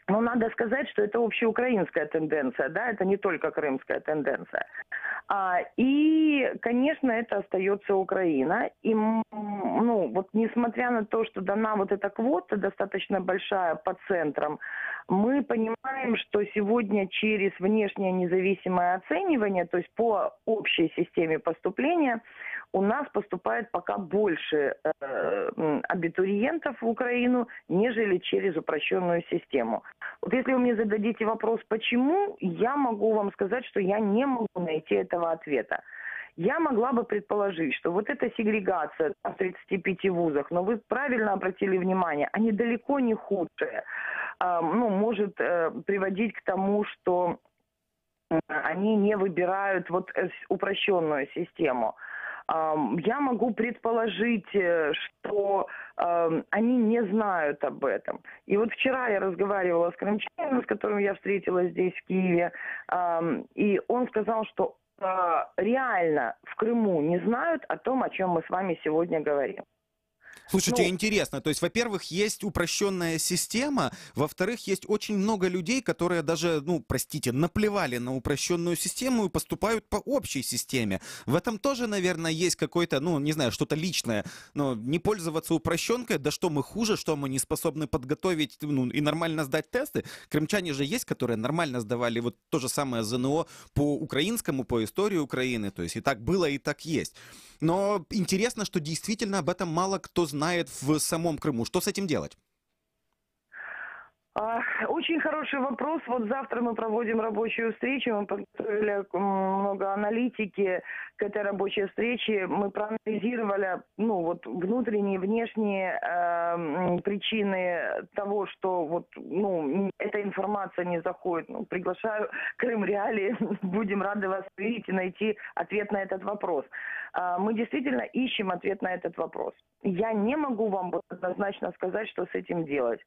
S: Но надо сказать, что это общеукраинская тенденция, да, это не только крымская тенденция. И, конечно, это остается Украина. И, несмотря на то, что дана вот эта квота достаточно большая по центрам, мы понимаем, что сегодня через внешнее независимое оценивание, то есть по общей системе поступления, у нас поступает пока больше абитуриентов в Украину, нежели через упрощенную систему. Вот если вы мне зададите вопрос, почему, я могу вам сказать, что я не могу найти этого ответа. Я могла бы предположить, что вот эта сегрегация в 35 вузах, но вы правильно обратили внимание, они далеко не худшие, может приводить к тому, что они не выбирают упрощенную систему. Я могу предположить, что они не знают об этом. И вот вчера я разговаривала с крымчанином, с которым я встретилась здесь, в Киеве, и он сказал, что реально в Крыму не знают о том, о чем мы с вами сегодня говорим.
E: Слушайте, интересно, то есть, во-первых, есть упрощенная система, во-вторых, есть очень много людей, которые даже, наплевали на упрощенную систему и поступают по общей системе. В этом тоже, наверное, есть какое-то, что-то личное. Не пользоваться упрощенкой, да что мы хуже, что мы не способны подготовить и нормально сдать тесты. Крымчане же есть, которые нормально сдавали вот то же самое ЗНО по украинскому, по истории Украины, то есть и так было, и так есть. Но интересно, что действительно об этом мало кто знает в самом Крыму. Что с этим делать?
S: Очень хороший вопрос. Вот завтра мы проводим рабочую встречу. Мы подготовили много аналитики к этой рабочей встрече. Мы проанализировали внутренние и внешние причины того, что эта информация не заходит. Приглашаю Крым Реалии. Будем рады вас видеть и найти ответ на этот вопрос. Мы действительно ищем ответ на этот вопрос. Я не могу вам однозначно сказать, что с этим делать.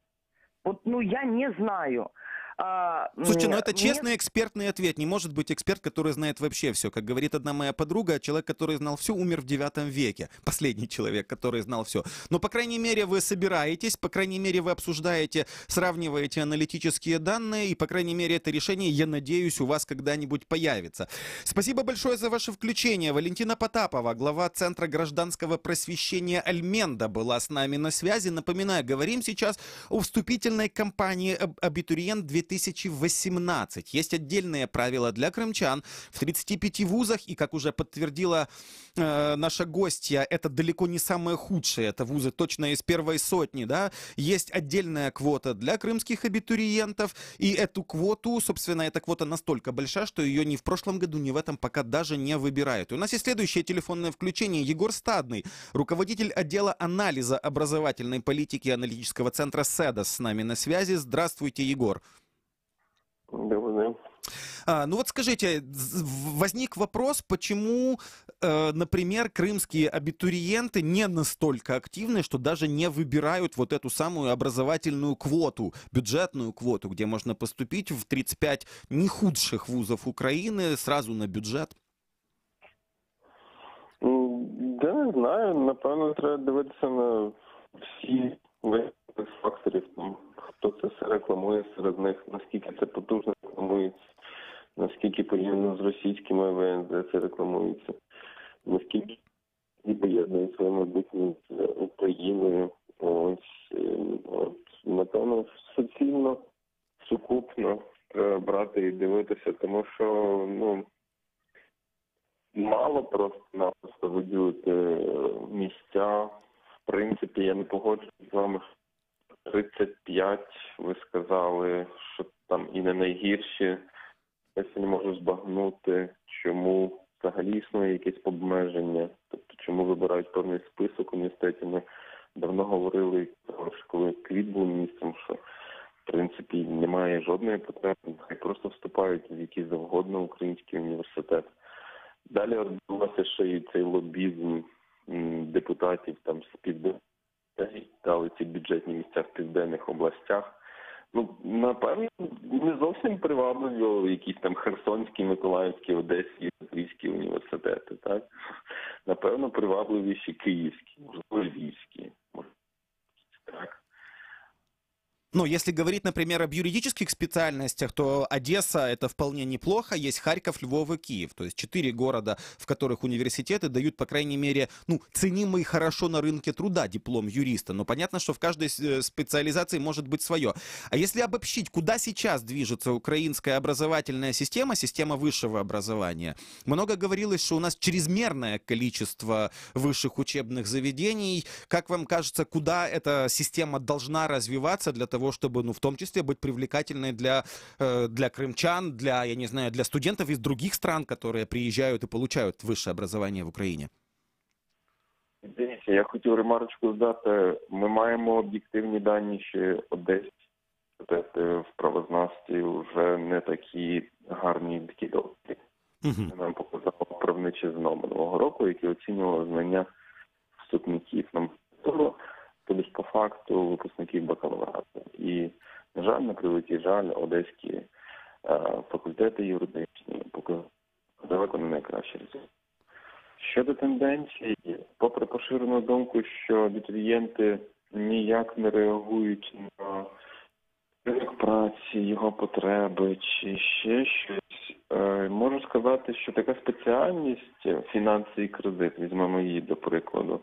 S: Я не знаю.
E: Слушайте, ну это честный экспертный ответ. Не может быть эксперт, который знает вообще все. Как говорит одна моя подруга, человек, который знал все, умер в 9 веке. Последний человек, который знал все. Но, по крайней мере, вы собираетесь, по крайней мере, вы обсуждаете, сравниваете аналитические данные, и, по крайней мере, это решение, я надеюсь, у вас когда-нибудь появится. Спасибо большое за ваше включение. Валентина Потапова, глава Центра гражданского просвещения Альменда, была с нами на связи. Напоминаю, говорим сейчас о вступительной кампании «Абитуриент-2018». Есть отдельные правила для крымчан в 35 вузах, и, как уже подтвердила наша гостья, это далеко не самое худшее, это вузы точно из первой сотни, да, есть отдельная квота для крымских абитуриентов, и эту квоту, собственно, эта квота настолько большая, что ее ни в прошлом году, ни в этом пока даже не выбирают. И у нас есть следующее телефонное включение. Егор Стадный, руководитель отдела анализа образовательной политики аналитического центра СЭДОС, с нами на связи. Здравствуйте, Егор.
R: Добрый день.
E: Ну вот скажите, возник вопрос, почему, например, крымские абитуриенты не настолько активны, что даже не выбирают вот эту самую образовательную квоту, бюджетную квоту, где можно поступить в 35 не худших вузов Украины сразу на бюджет?
R: Да, не знаю. Напевно, треба дивитися на всі факторів. Хто це все рекламує серед них, наскільки це потужно рекламується, наскільки порівняно з російськими ВНЗ це рекламується, наскільки і поєднують своє майбутнє з Україною. Напевно, суцільно, сукупно треба брати і дивитися, тому що, мало просто-напросто виділити місця. В принципі, я не погоджуюсь з вами. 35, ви сказали, що там і не найгірші. Я не можу збагнути, чому взагалі існує якесь обмеження. Тобто, чому вибирають певний список університетів. Ми давно говорили, коли Квіт був міністром, що в принципі немає жодної потреби. Хай просто вступають в які завгодно українські університети. Далі відбувався ще і цей лобізм депутатів там з південних, дали ці бюджетні місця в південних областях. Напевно, не зовсім привабливі якісь там Херсонські, Миколаївські, Одеські, Запорізькі університети, так? Напевно, привабливіші Київські, можливо, Львівські. Так.
E: Ну, если говорить, например, об юридических специальностях, то Одесса — это вполне неплохо. Есть Харьков, Львов и Киев. То есть 4 города, в которых университеты дают, по крайней мере, ценимый хорошо на рынке труда диплом юриста. Но понятно, что в каждой специализации может быть свое. А если обобщить, куда сейчас движется украинская образовательная система, система высшего образования? Много говорилось, что у нас чрезмерное количество высших учебных заведений. Как вам кажется, куда эта система должна развиваться для того, чтобы, в том числе, быть привлекательной для крымчан, для студентов из других стран, которые приезжают и получают высшее образование в Україні?
R: Дивіться, я хотів ремарочку здати. Ми маємо об'єктивні дані, що Одеські в правознавстві вже не такі гарні, такі добрі. Нам показало правниче ЗНО минулого року, яке оцінювало знання вступників нам тобто по факту випускників бакалаврату. І, на жаль, на превеликий жаль, одеські факультети юридичні показали далеко не найкращі результати. Щодо тенденцій, попри поширену думку, що абітурієнти ніяк не реагують на ринок праці, його потреби чи ще щось, можу сказати, що така спеціальність фінанси і кредит, візьмемо її до прикладу,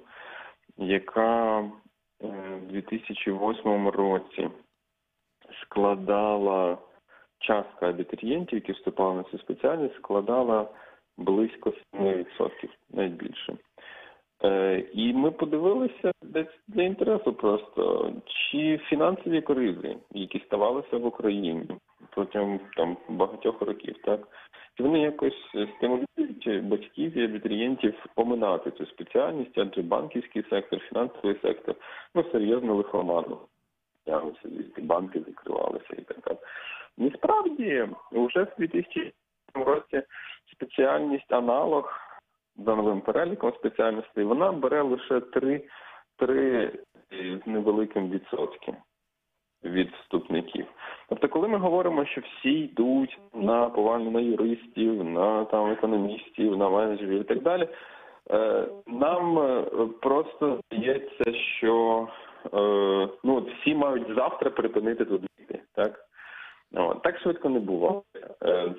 R: яка в 2008 році складала, частка абітурієнтів, які вступали на цю спеціальність, складала близько 7%, навіть більше. І ми подивилися десь для інтересу просто, чи фінансові кризи, які ставалися в Україні протягом багатьох років, так, чи вони якось стимулюють батьків і абітурієнтів поминати цю спеціальність, адже банківський сектор, фінансовий сектор, серйозно лихоманно. Банки закривалися і так далі. Насправді, вже в 2000 році спеціальність аналог за новим переліком спеціальностей, вона бере лише 3 з невеликим відсотком.
T: від вступників. Тобто, коли ми говоримо, що всі йдуть на повально на юристів, на там економістів, на менеджерів і так далі, нам просто здається, що всі мають завтра припинити тут йти, так? Так швидко не буває.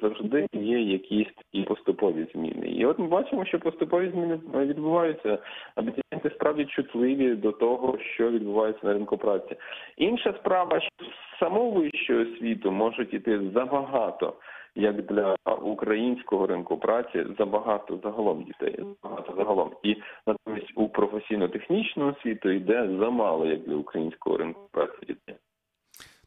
T: Завжди є якісь такі поступові зміни. І от ми бачимо, що поступові зміни відбуваються. Абітурієнти справді чутливі до того, що відбувається на ринку праці. Інша справа, що з самого вищого освіту можуть іти забагато, як для українського ринку праці, забагато загалом дітей. І натомість у професійно-технічну освіту йде замало, як для українського ринку праці дітей.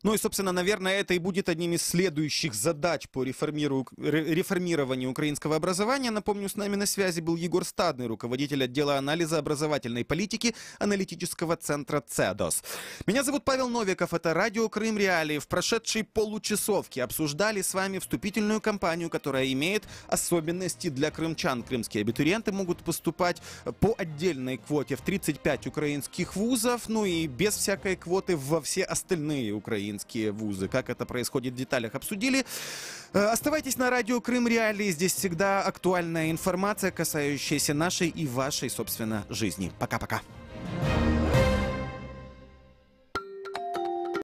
E: Ну и, собственно, наверное, это и будет одним из следующих задач по реформированию украинского образования. Напомню, с нами на связи был Егор Стадный, руководитель отдела анализа образовательной политики аналитического центра «Цедос». Меня зовут Павел Новиков, это радио «Крым Реалии». В прошедшей получасовке обсуждали с вами вступительную кампанию, которая имеет особенности для крымчан. Крымские абитуриенты могут поступать по отдельной квоте в 35 украинских вузов, ну и без всякой квоты во все остальные украинские вузы. Как это происходит, в деталях обсудили. Оставайтесь на радио «Крым Реалии». Здесь всегда актуальная информация, касающаяся нашей и вашей, собственно, жизни. Пока-пока.